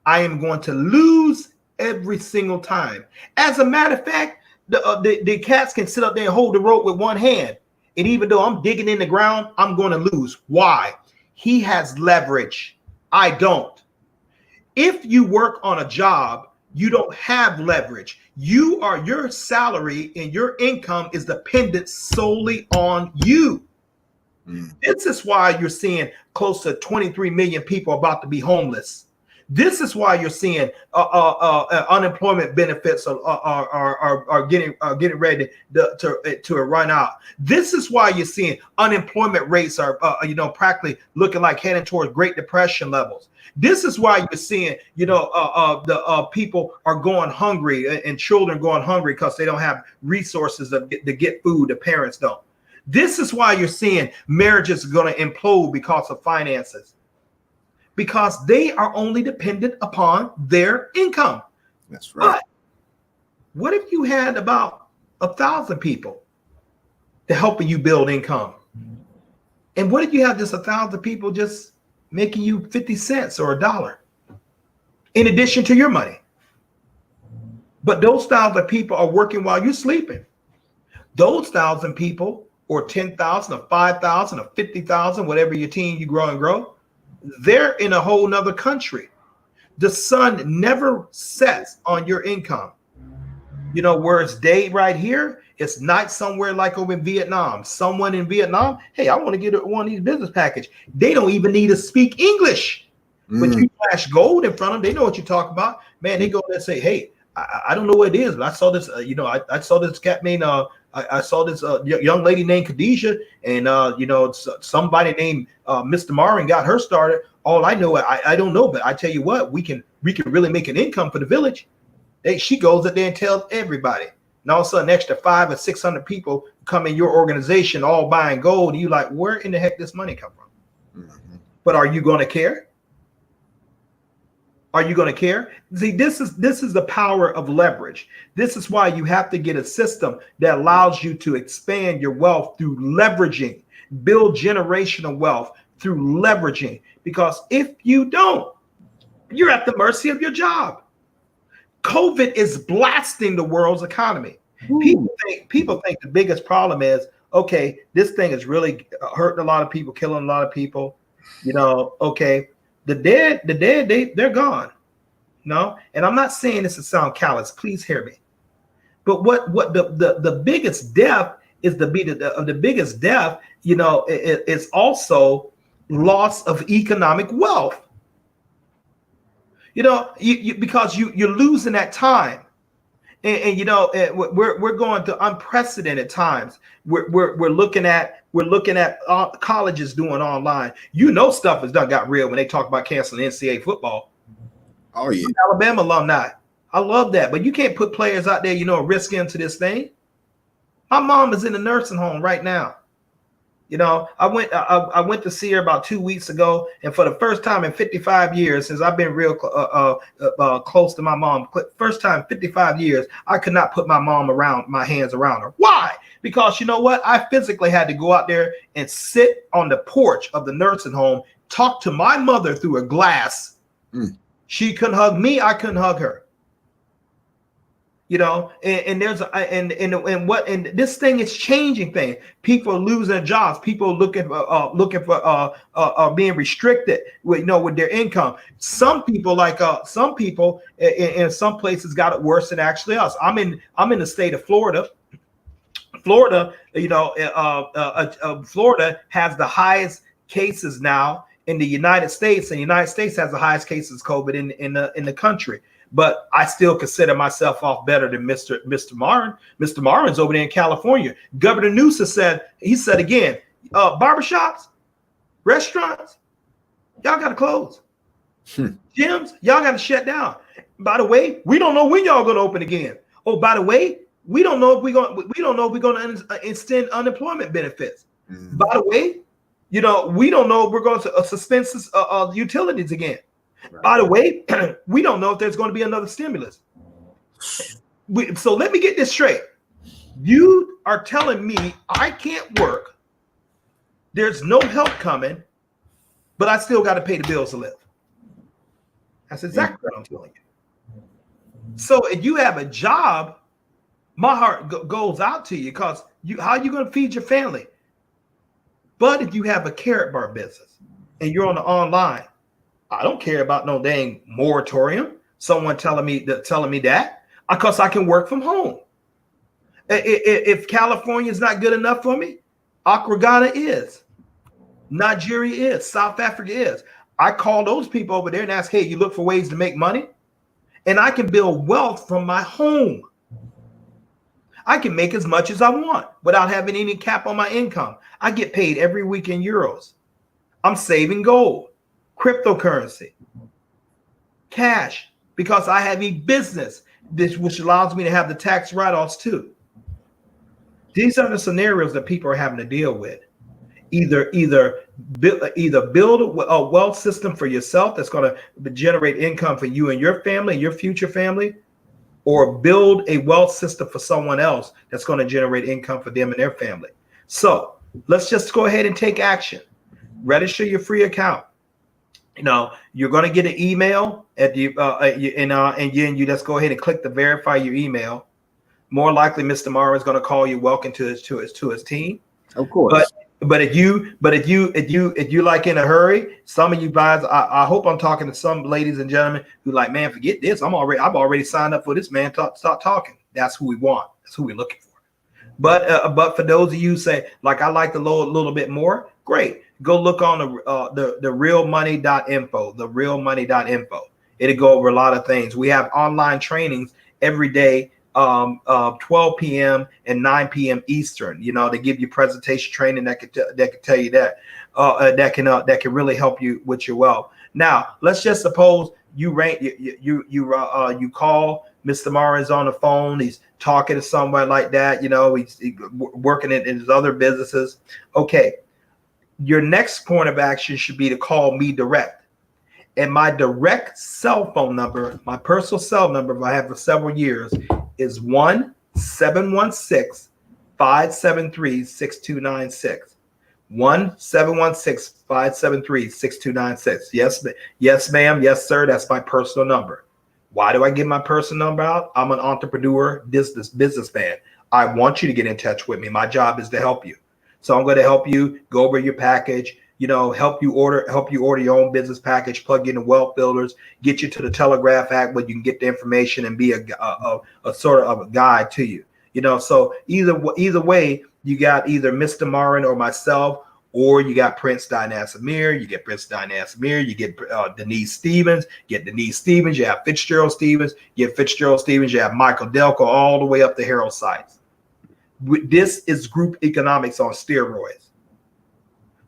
I am going to lose every single time. As a matter of fact, the cats can sit up there and hold the rope with one hand. And even though I'm digging in the ground, I'm going to lose. Why? He has leverage. I don't. If you work on a job, you don't have leverage. Your salary and your income is dependent solely on you. This is why you're seeing close to 23 million people about to be homeless. This is why you're seeing unemployment benefits are getting ready to run out. This is why you're seeing unemployment rates are practically looking like heading towards Great Depression levels. This is why you're seeing the people are going hungry and children going hungry because they don't have resources to get food. The parents don't. This is why you're seeing marriages are going to implode because of finances. Because they are only dependent upon their income. That's right. But what if you had about 1,000 people to help you build income? And what if you have just 1,000 people just making you 50 cents or $1 in addition to your money? But those 1,000 people are working while you're sleeping. Those 1,000 people, or 10,000 or 5,000 or 50,000, whatever your team you grow and grow, they're in a whole nother country. The sun never sets on your income. Where it's day right here, it's night somewhere like over in Vietnam. Someone in Vietnam, hey, I want to get one of these business package. They don't even need to speak English. But you flash gold in front of them, they know what you talk about. Man, they go there and say, hey, I don't know what it is, but I saw this, I saw this cat named, I saw this young lady named Khadijah, and somebody named Mr. Marvin got her started. All I know, I don't know, but I tell you what, we can really make an income for the village. She goes up there and tells everybody, and all of a sudden, an extra 500 or 600 people come in your organization, all buying gold. And you like, where in the heck this money come from? But are you going to care? Are you going to care? See, this is the power of leverage. This is why you have to get a system that allows you to expand your wealth through leveraging, build generational wealth through leveraging. Because if you don't, you're at the mercy of your job. COVID is blasting the world's economy. People think the biggest problem is, okay, this thing is really hurting a lot of people, killing a lot of people. Okay. The dead, they're gone. No, and I'm not saying this to sound callous. Please hear me. But what the biggest death is the biggest death. You know, it's also loss of economic wealth. You know, because you're losing that time. And you know, we're going to unprecedented times. We're looking at colleges doing online. You know, stuff has done got real when they talk about canceling NCAA football. Oh yeah, Alabama alumni. I love that, but you can't put players out there, you know, risk into this thing. My mom is in a nursing home right now. You know, I went to see her about 2 weeks ago, and for the first time in 55 years, since I've been real close to my mom, first time in 55 years, I could not put my hands around her. Why? Because you know what? I physically had to go out there and sit on the porch of the nursing home, talk to my mother through a glass. She couldn't hug me. I couldn't hug her. You know, and this thing is changing things. People are losing jobs. People are looking for being restricted with, you know, with their income. Some people in some places got it worse than actually us. I'm in the state of Florida. Florida, you know, Florida has the highest cases now in the United States, and the United States has the highest cases of COVID in the country. But I still consider myself off better than Mr. Martin. Mr. Martin's over there in California. Governor Newsom said again, barbershops, restaurants, y'all got to close. Gyms, y'all got to shut down. By the way, we don't know when y'all going to open again. Oh, by the way, we don't know if we're going to extend unemployment benefits. By the way, you know, we don't know if we're going to suspend utilities again. Right. By the way, we don't know if there's going to be another stimulus. So let me get this straight. You are telling me I can't work. There's no help coming, but I still got to pay the bills to live. That's exactly what I'm telling you. So if you have a job, my heart goes out to you, because how are you going to feed your family? But if you have a carrot bar business and you're on the online, I don't care about no dang moratorium. Someone telling me that, because I can work from home. If California is not good enough for me, Ghana is, Nigeria is, South Africa is. I call those people over there and ask, hey, you look for ways to make money? And I can build wealth from my home. I can make as much as I want without having any cap on my income. I get paid every week in euros. I'm saving gold, cryptocurrency, cash, because I have a business which allows me to have the tax write-offs too. These are the scenarios that people are having to deal with. Either build a wealth system for yourself that's going to generate income for you and your family, your future family, or build a wealth system for someone else that's going to generate income for them and their family. So let's just go ahead and take action. Register your free account. You know, you're going to get an email at the and then you just go ahead and click to verify your email. More likely, Mr. Morrow is going to call you. Welcome to his team. Of course. But if you like in a hurry, some of you guys, I hope I'm talking to some ladies and gentlemen who like, man, forget this. I've already signed up for this, man. Start talking. That's who we want. That's who we're looking for. But for those of you say, like, I like the little bit more, great. Go look on the realmoney.info, the realmoney.info. It'll go over a lot of things. We have online trainings every day, 12 p.m. and 9 p.m. Eastern. You know, they give you presentation training that can tell you that can really help you with your wealth. Now, let's just suppose you call Mr. Morris on the phone. He's talking to someone like that. You know, he's working in his other businesses. Okay. Your next point of action should be to call me direct. And my direct cell phone number, my personal cell number, if I have for several years, is 1-716-573-6296. 1-716-573-6296. Yes, ma'am. Yes, sir. That's my personal number. Why do I give my personal number out? I'm an entrepreneur, businessman. I want you to get in touch with me. My job is to help you. So I'm going to help you go over your package, you know, help you order your own business package, plug in the wealth builders, get you to the Telegraph Act where you can get the information and be a sort of a guide to you. You know, so either way, you got either Mr. Marin or myself, or you got Prince Dinas Amir. You get Prince Dinas Amir. You get Denise Stevens. You get Denise Stevens. You have Fitzgerald Stevens. You have Fitzgerald Stevens. You have Michael Delco, all the way up to Harold Sykes. This is group economics on steroids.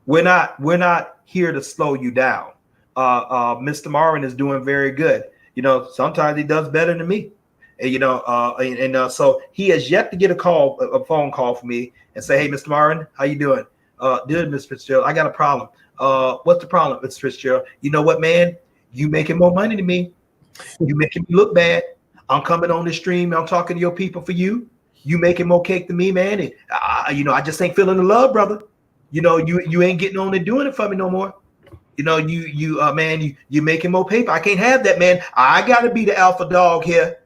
We're not here to slow you down. Mr. Marin is doing very good. You know, sometimes he does better than me. And, you know, so he has yet to get a phone call from me and say, "Hey, Mr. Marin, how you doing?" Good, Mr. Fitzgerald. I got a problem. What's the problem, Mr. Fitzgerald? You know what, man? You making more money than me. You making me look bad. I'm coming on the stream. I'm talking to your people for you. You making more cake than me, man. And, you know, I just ain't feeling the love, brother. You know, you ain't getting on and doing it for me no more. You know, you making more paper. I can't have that, man. I gotta be the alpha dog here.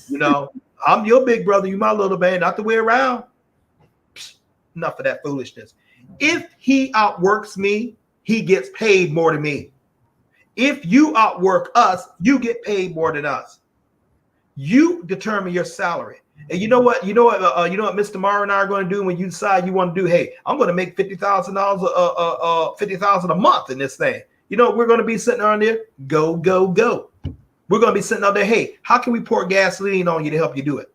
You know, I'm your big brother. You my little man, not the way around. Enough of that foolishness. If he outworks me, he gets paid more than me. If you outwork us, you get paid more than us. You determine your salary. And you know what Mr. Marin and I are going to do when you decide you want to do, hey, I'm going to make $50,000 $50,000 a month in this thing. You know, we're going to be sitting on there, go. We're going to be sitting out there, hey, how can we pour gasoline on you to help you do it?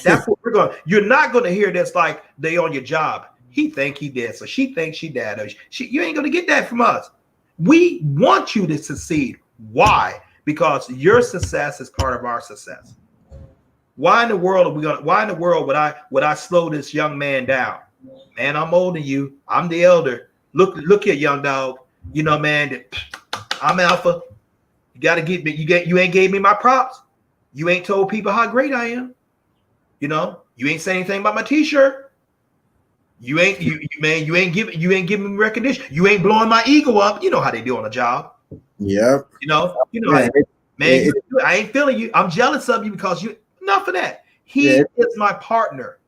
That's what we're going. You're not going to hear this like they on your job. He think he did, so she thinks she did. You ain't going to get that from us. We want you to succeed. Why? Because your success is part of our success. Why in the world would I slow this young man down? Man, I'm older than you. I'm the elder. Look here, young dog. You know, man, I'm alpha. You got to get me. You ain't gave me my props. You ain't told people how great I am. You know, you ain't saying anything about my t-shirt. You ain't giving me recognition. You ain't blowing my ego up. You know how they do on a job. Yep. You know, man, I ain't feeling you. I'm jealous of you because you. Enough of that. He is my partner.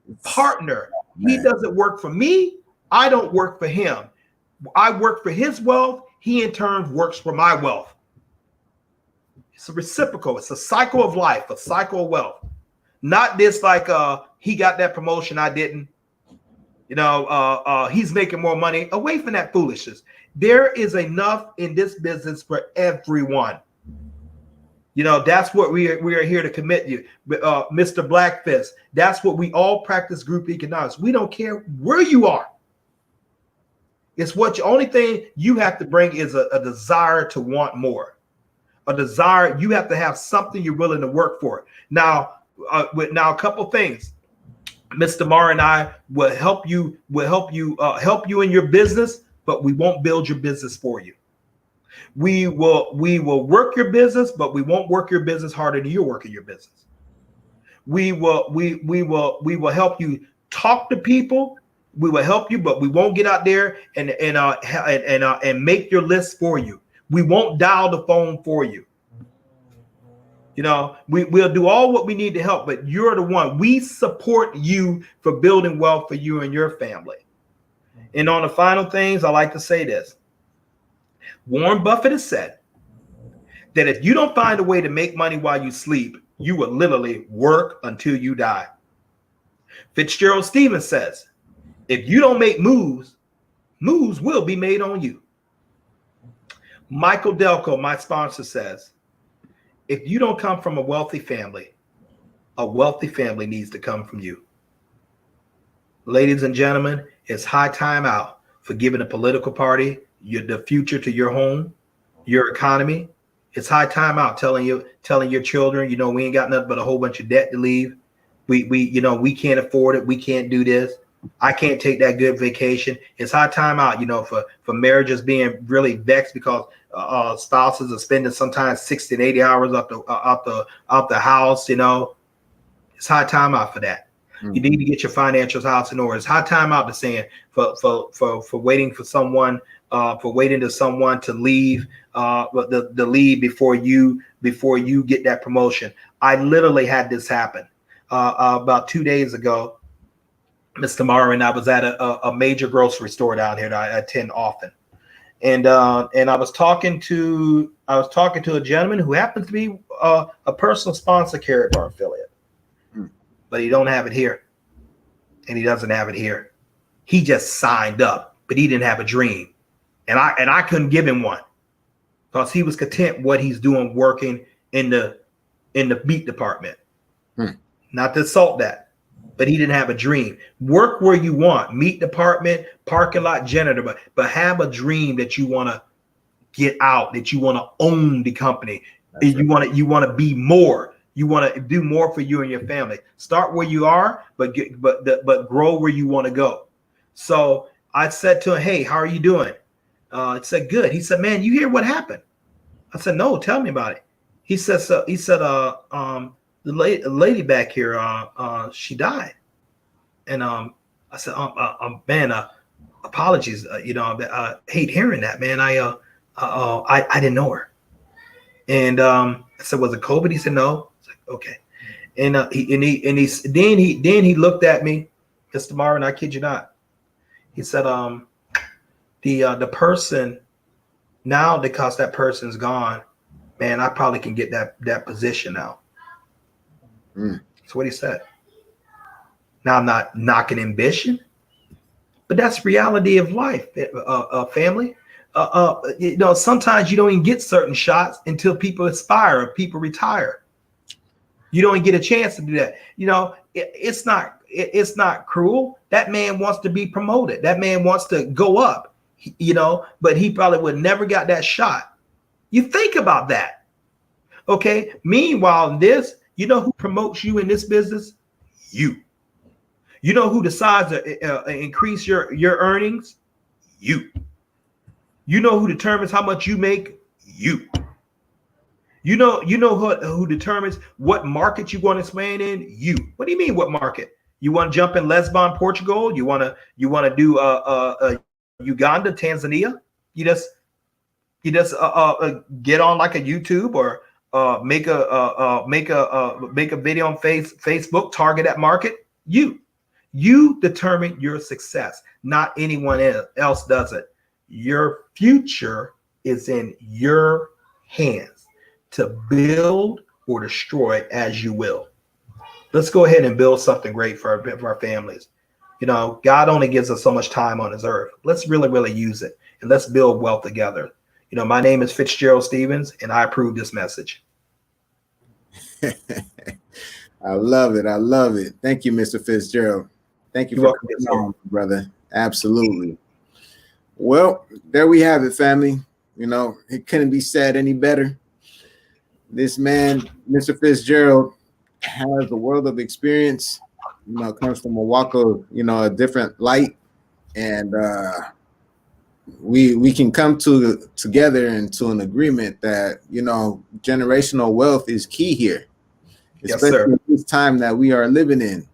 He doesn't work for me. I don't work for him. I work for his wealth. He in turn works for my wealth. It's a reciprocal. It's a cycle of life, a cycle of wealth. Not this like he got that promotion, I didn't. You know, he's making more money. Away from that foolishness. There is enough in this business for everyone. You know, that's what we are here to commit you, Mr. Blackfist. That's what we all practice group economics. We don't care where you are. It's what the only thing you have to bring is a desire to want more, a desire. You have to have something you're willing to work for. Now, a couple things. Mr. Mar and I will help you in your business, but we won't build your business for you. We will work your business, but we won't work your business harder than you're working your business. We will help you talk to people. We will help you, but we won't get out there and make your list for you. We won't dial the phone for you. You know, we'll do all what we need to help, but you're the one. We support you for building wealth for you and your family. And on the final things, I like to say this. Warren Buffett has said that if you don't find a way to make money while you sleep, you will literally work until you die. Fitzgerald Stevens says, if you don't make moves, moves will be made on you. Michael Delco, my sponsor, says, if you don't come from a wealthy family needs to come from you. Ladies and gentlemen, it's high time out for giving a political party the future to your home, your economy. It's high time out telling your children, you know, we ain't got nothing but a whole bunch of debt to leave. We can't afford it. We can't do this. I can't take that good vacation. It's high time out, you know, for marriages being really vexed because spouses are spending sometimes 60 and 80 hours out the house. You know, it's high time out for that. You need to get your financial house in order. It's high time out to saying for waiting for someone, for waiting to someone to leave, the lead before you get that promotion. I literally had this happen about 2 days ago. Mr. Mara and I was at a major grocery store down here that I attend often, and I was talking to a gentleman who happens to be a personal sponsor Carrot Bar affiliate. but he don't have it here, and he doesn't have it here. He just signed up, but he didn't have a dream, and I couldn't give him one because he was content what he's doing, working in the meat department. Not to insult that, but he didn't have a dream. Work where you want, meat department, parking lot janitor, but have a dream that you want to get out, that you want to own the company. You want to be more. You want to do more for you and your family. Start where you are, but grow where you want to go. So I said to him, "Hey, how are you doing?" He said, "Good." He said, "Man, you hear what happened?" I said, "No, tell me about it." He said, the lady back here, she died." And I said, man, apologies. I hate hearing that, man. I didn't know her. And I said, "Was it COVID?" He said, "No." I was like, "Okay." And then he looked at me, Mr. Marvin, I kid you not. He said, the person now, because that person's gone, man, I probably can get that position now. That's what he said. Now, I'm not knocking ambition, but that's reality of life, family. Sometimes you don't even get certain shots until people expire or people retire. You don't even get a chance to do that. It's not cruel. That man wants to be promoted. That man wants to go up, but he probably would never got that shot. You think about that. Okay. Meanwhile, who promotes you in this business? You. You know who decides to increase your earnings? You. You know who determines how much you make? You. You know who determines what market you want to expand in? You. What do you mean, what market? You want to jump in Lisbon, Portugal? You want to do Uganda, Tanzania? You just get on like a YouTube or make a video on Facebook, target that market. You determine your success, not anyone else does it. Your future is in your hands to build or destroy as you will. Let's go ahead and build something great for our families. God only gives us so much time on this earth. Let's really, really use it, and let's build wealth together. My name is Fitzgerald Stevens, and I approve this message. I love it. I love it. Thank you, Mr. Fitzgerald. Thank you for coming on, brother. Absolutely. Well, there we have it, family. It couldn't be said any better. This man, Mr. Fitzgerald, has a world of experience. Comes from a walk of, a different light, and we can come together into an agreement that generational wealth is key here, especially in this time that we are living in.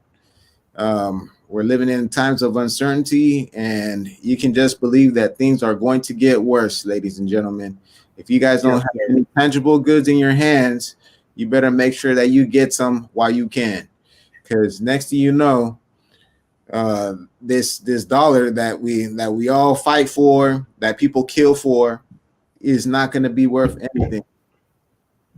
We're living in times of uncertainty, and you can just believe that things are going to get worse, ladies and gentlemen. If you guys don't have any tangible goods in your hands, you better make sure that you get some while you can, because next thing you know, this dollar that we all fight for, that people kill for, is not going to be worth anything.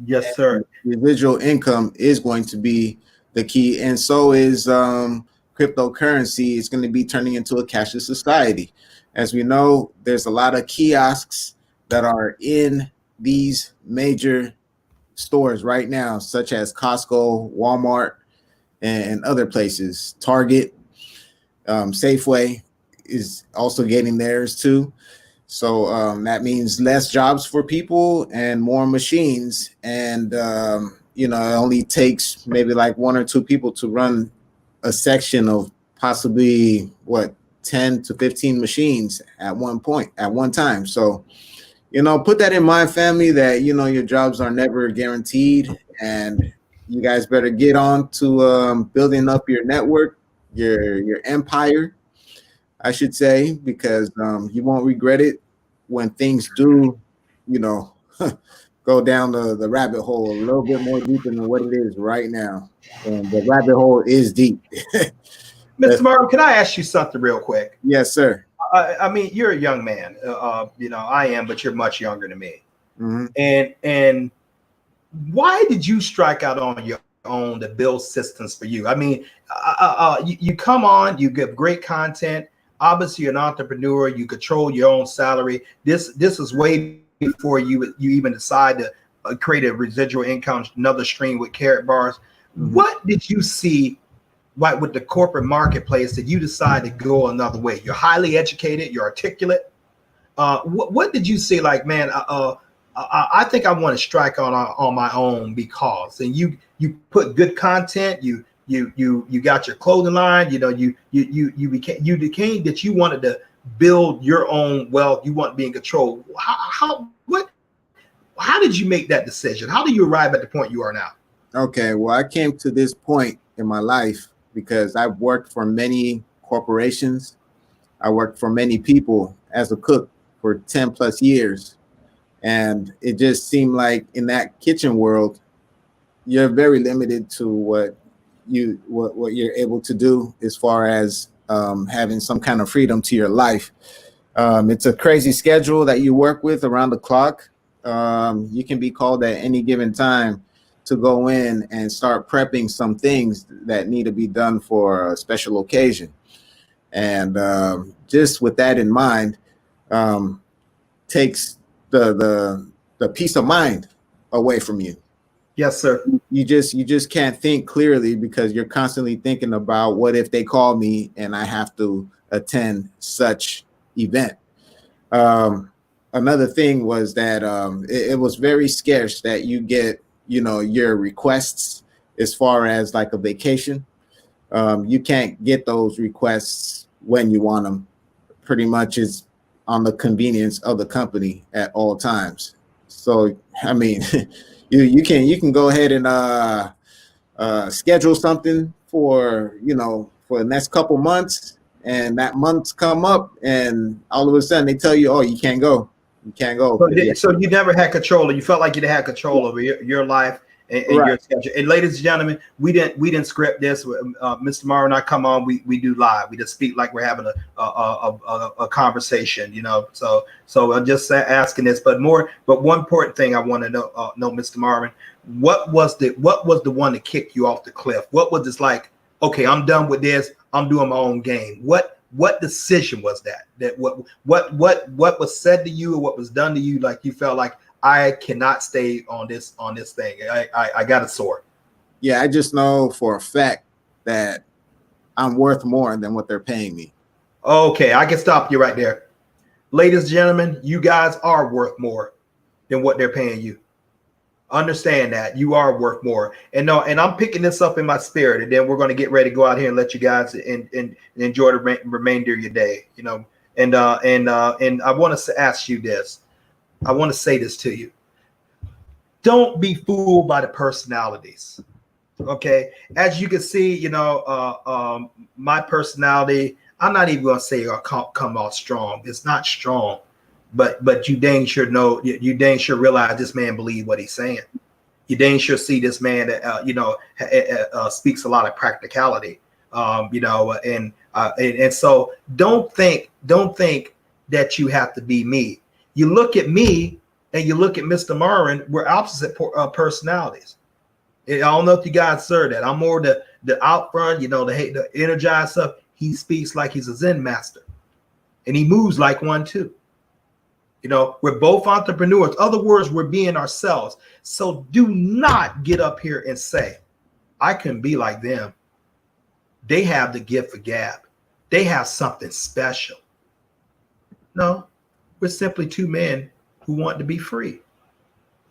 Yes, sir. Residual income is going to be the key, and so is cryptocurrency. Is going to be turning into a cashless society. As we know, there's a lot of kiosks that are in these major stores right now, such as Costco, Walmart, and other places. Target, Safeway is also getting theirs too. So that means less jobs for people and more machines. And, it only takes maybe like one or two people to run a section of possibly 10 to 15 machines at one time. So, put that in mind, family, that, your jobs are never guaranteed, and you guys better get on to building up your network, your empire, I should say, because you won't regret it when things do, go down the rabbit hole a little bit more deeper than what it is right now. And the rabbit hole is deep. Mr. Marvin, can I ask you something real quick? Yes, sir. I mean, you're a young man. I am, but you're much younger than me. Mm-hmm. And why did you strike out on your own to build systems for you. I mean, you come on, you give great content. Obviously, you're an entrepreneur. You control your own salary. This is way before you even decide to create a residual income, another stream with carrot bars. Mhm. What did you see right with the corporate marketplace that you decide to go another way? You're highly educated. You're articulate. What did you see? Like, man, I think I want to strike on my own because, and you put good content. You got your clothing line. You know, you became that you wanted to build your own wealth. You want to be in control. How did you make that decision? How do you arrive at the point you are now? Okay, well, I came to this point in my life because I've worked for many corporations. I worked for many people as a cook for 10 plus years. And it just seemed like in that kitchen world, you're very limited to what you're able to do as far as having some kind of freedom to your life. It's a crazy schedule that you work with around the clock. You can be called at any given time to go in and start prepping some things that need to be done for a special occasion. And just with that in mind, takes the peace of mind away from you. Yes, sir. You just can't think clearly because you're constantly thinking about what if they call me and I have to attend such event. Another thing was that it was very scarce that you get, your requests as far as like a vacation. You can't get those requests when you want them. Pretty much is on the convenience of the company at all times. So, I mean, you can go ahead and schedule something for for the next couple months, and that month's come up, and all of a sudden they tell you, oh, you can't go. You can't go. So you never had control. You felt like you had control over your life and Right. your schedule. And ladies and gentlemen, we didn't script this. Mr. Morrow and I come on. We do live. We just speak like we're having a conversation. So I'm just asking this. But one important thing I want to know, Mr. Marvin, what was the one that kicked you off the cliff? What was this like? Okay, I'm done with this. I'm doing my own game. What decision was that? What was said to you or what was done to you? Like you felt like I cannot stay on this thing. I got a sore. Yeah, I just know for a fact that I'm worth more than what they're paying me. Okay, I can stop you right there. Ladies and gentlemen, you guys are worth more than what they're paying you. Understand that you are worth more. And I'm picking this up in my spirit, and then we're going to get ready to go out here and let you guys and enjoy the remainder of your day. And I want to ask you this. I want to say this to you. Don't be fooled by the personalities. Okay, as you can see, my personality. I'm not even going to say come off strong. It's not strong. But you dang sure know, you dang sure realize this man believe what he's saying. You dang sure see this man that speaks a lot of practicality. And so don't think that you have to be me. You look at me and you look at Mr. Marvin. We're opposite personalities. I don't know if you guys heard that. I'm more the out front, the energized stuff. He speaks like he's a Zen master, and he moves like one too. We're both entrepreneurs. In other words, we're being ourselves. So do not get up here and say, I can be like them. They have the gift for gab. They have something special. No, we're simply two men who want to be free.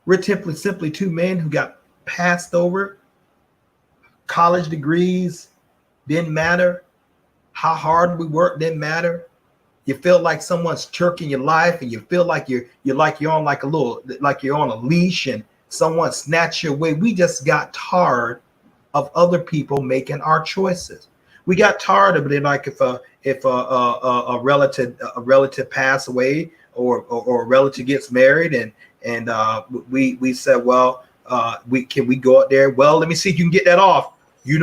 We're simply two men who got passed over. College degrees didn't matter. How hard we worked didn't matter. You feel like someone's jerking your life, and you feel like you're on you're on a leash, and someone snatched you away. We just got tired of other people making our choices. We got tired of it. Like if a relative pass away or a relative gets married, and we said, well, we go out there. Well, let me see if you can get that off. You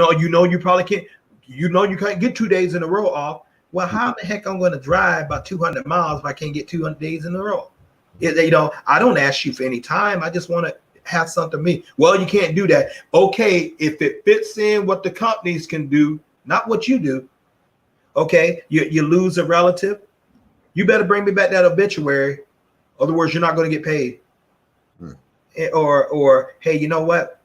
probably can't. You can't get 2 days in a row off. Well, how the heck I'm going to drive about 200 miles if I can't get 200 days in a row? I don't ask you for any time. I just want to have something to me. Well, you can't do that. Okay, if it fits in what the companies can do, not what you do. Okay, you lose a relative, you better bring me back that obituary. Otherwise, you're not going to get paid. Or hey, you know what?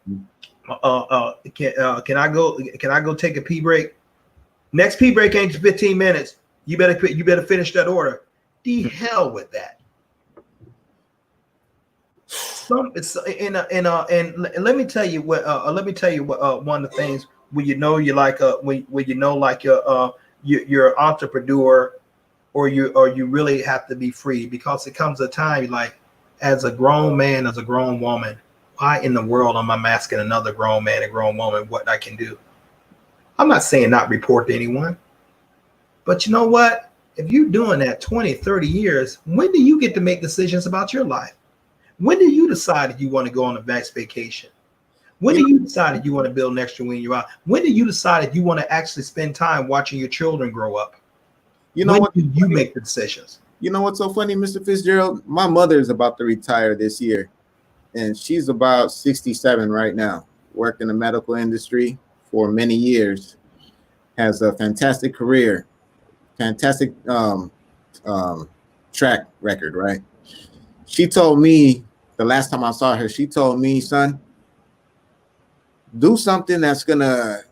Can I go take a pee break? Next pee break ain't 15 minutes. You better finish that order. The hell with that. And let me tell you what. One of the things when you know you're like when you know like you're an entrepreneur, or you really have to be free, because it comes a time like, as a grown man, as a grown woman, why in the world am I asking another grown man, a grown woman, what I can do? I'm not saying not report to anyone, but you know what? If you're doing that 20, 30 years, when do you get to make decisions about your life? When do you decide that you want to go on a next vacation? When do you decide that you want to build an extra wing you're out? When do you decide that you want to actually spend time watching your children grow up? You know when what? do you make the decisions? You know what's so funny, Mr. Fitzgerald? My mother is about to retire this year, and she's about 67 right now. Worked in the medical industry for many years, has a fantastic career, fantastic track record, right? She told me the last time I saw her, she told me, son, do something that's gonna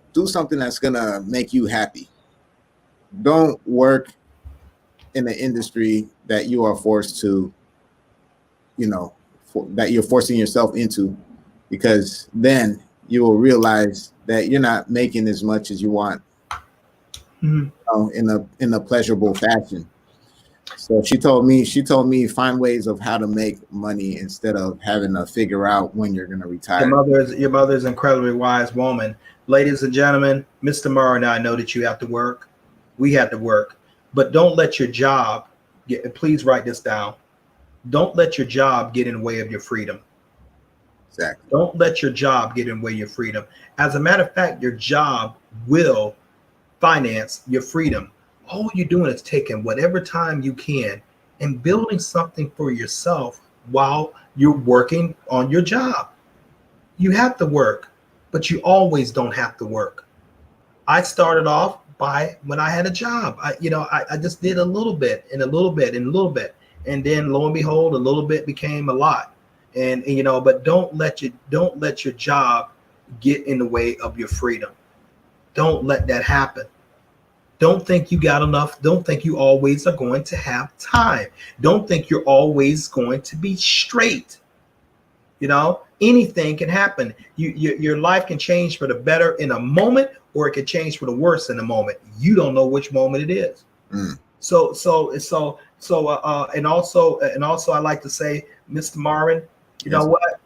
make you happy. Don't work in the industry that you are forced to, that you're forcing yourself into, because then you will realize that you're not making as much as you want in a pleasurable fashion. So she told me find ways of how to make money instead of having to figure out when you're going to retire. Your mother is an incredibly wise woman. Ladies and gentlemen, Mr. Murr and I know that you have to work. We have to work, but don't let your job please write this down. Don't let your job get in the way of your freedom. Exactly. Don't let your job get in the way of your freedom. As a matter of fact, your job will finance your freedom. All you're doing is taking whatever time you can and building something for yourself while you're working on your job. You have to work, but you always don't have to work. I started off by when I had a job. I just did a little bit and a little bit and a little bit. And then lo and behold, a little bit became a lot. And but don't let your job get in the way of your freedom. Don't let that happen. Don't think you got enough. Don't think you always are going to have time. Don't think you're always going to be straight. Anything can happen. Your life can change for the better in a moment, or it can change for the worse in a moment. You don't know which moment it is. And also I like to say, Mr. Marvin, you know what?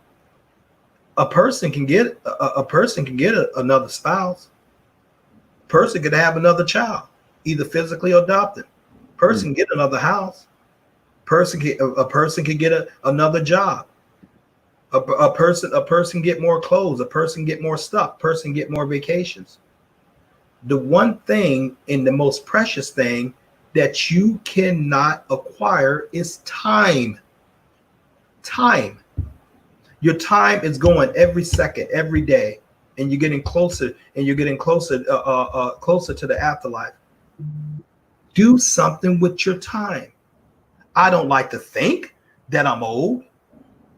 A person can get another spouse. Person could have another child, either physically or adopted. Person can get another house. A person can get another job. A person get more clothes. A person get more stuff. Person get more vacations. The one thing and the most precious thing that you cannot acquire is time. Time. Your time is going every second, every day, and you're getting closer closer to the afterlife. Do something with your time. I don't like to think that I'm old.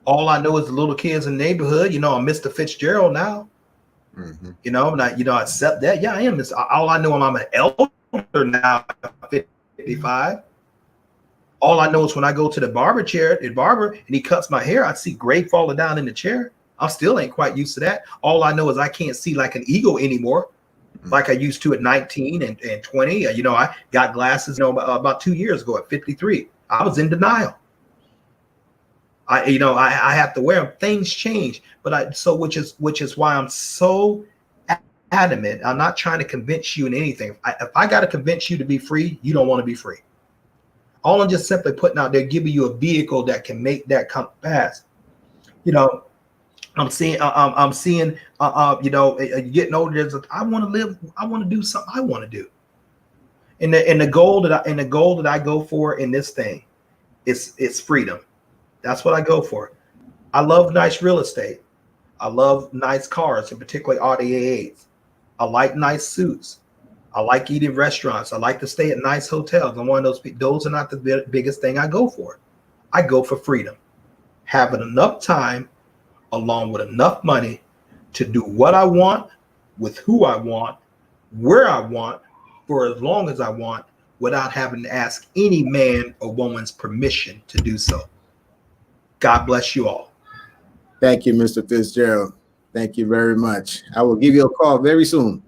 All I know is the little kids in the neighborhood. I'm Mr. Fitzgerald now. I accept that. Yeah, I am. All I know, I'm an elder now, 55. All I know is when I go to the barber and he cuts my hair, I see gray falling down in the chair. I still ain't quite used to that. All I know is I can't see like an eagle anymore, like I used to at 19 and 20. I got glasses, about 2 years ago at 53. I was in denial. I have to wear them. Things change, which is why I'm so adamant. I'm not trying to convince you in anything. If I got to convince you to be free, you don't want to be free. All I'm just simply putting out there, giving you a vehicle that can make that come past. I'm seeing, getting older. I want to live. I want to do something I want to do. And the goal that I go for in this thing is freedom. That's what I go for. I love nice real estate. I love nice cars, and particularly Audi A8s. I like nice suits. I like eating restaurants. I like to stay at nice hotels. I'm one of those people. Those are not the biggest thing I go for. I go for freedom. Having enough time along with enough money to do what I want, with who I want, where I want, for as long as I want, without having to ask any man or woman's permission to do so. God bless you all. Thank you, Mr. Fitzgerald. Thank you very much. I will give you a call very soon.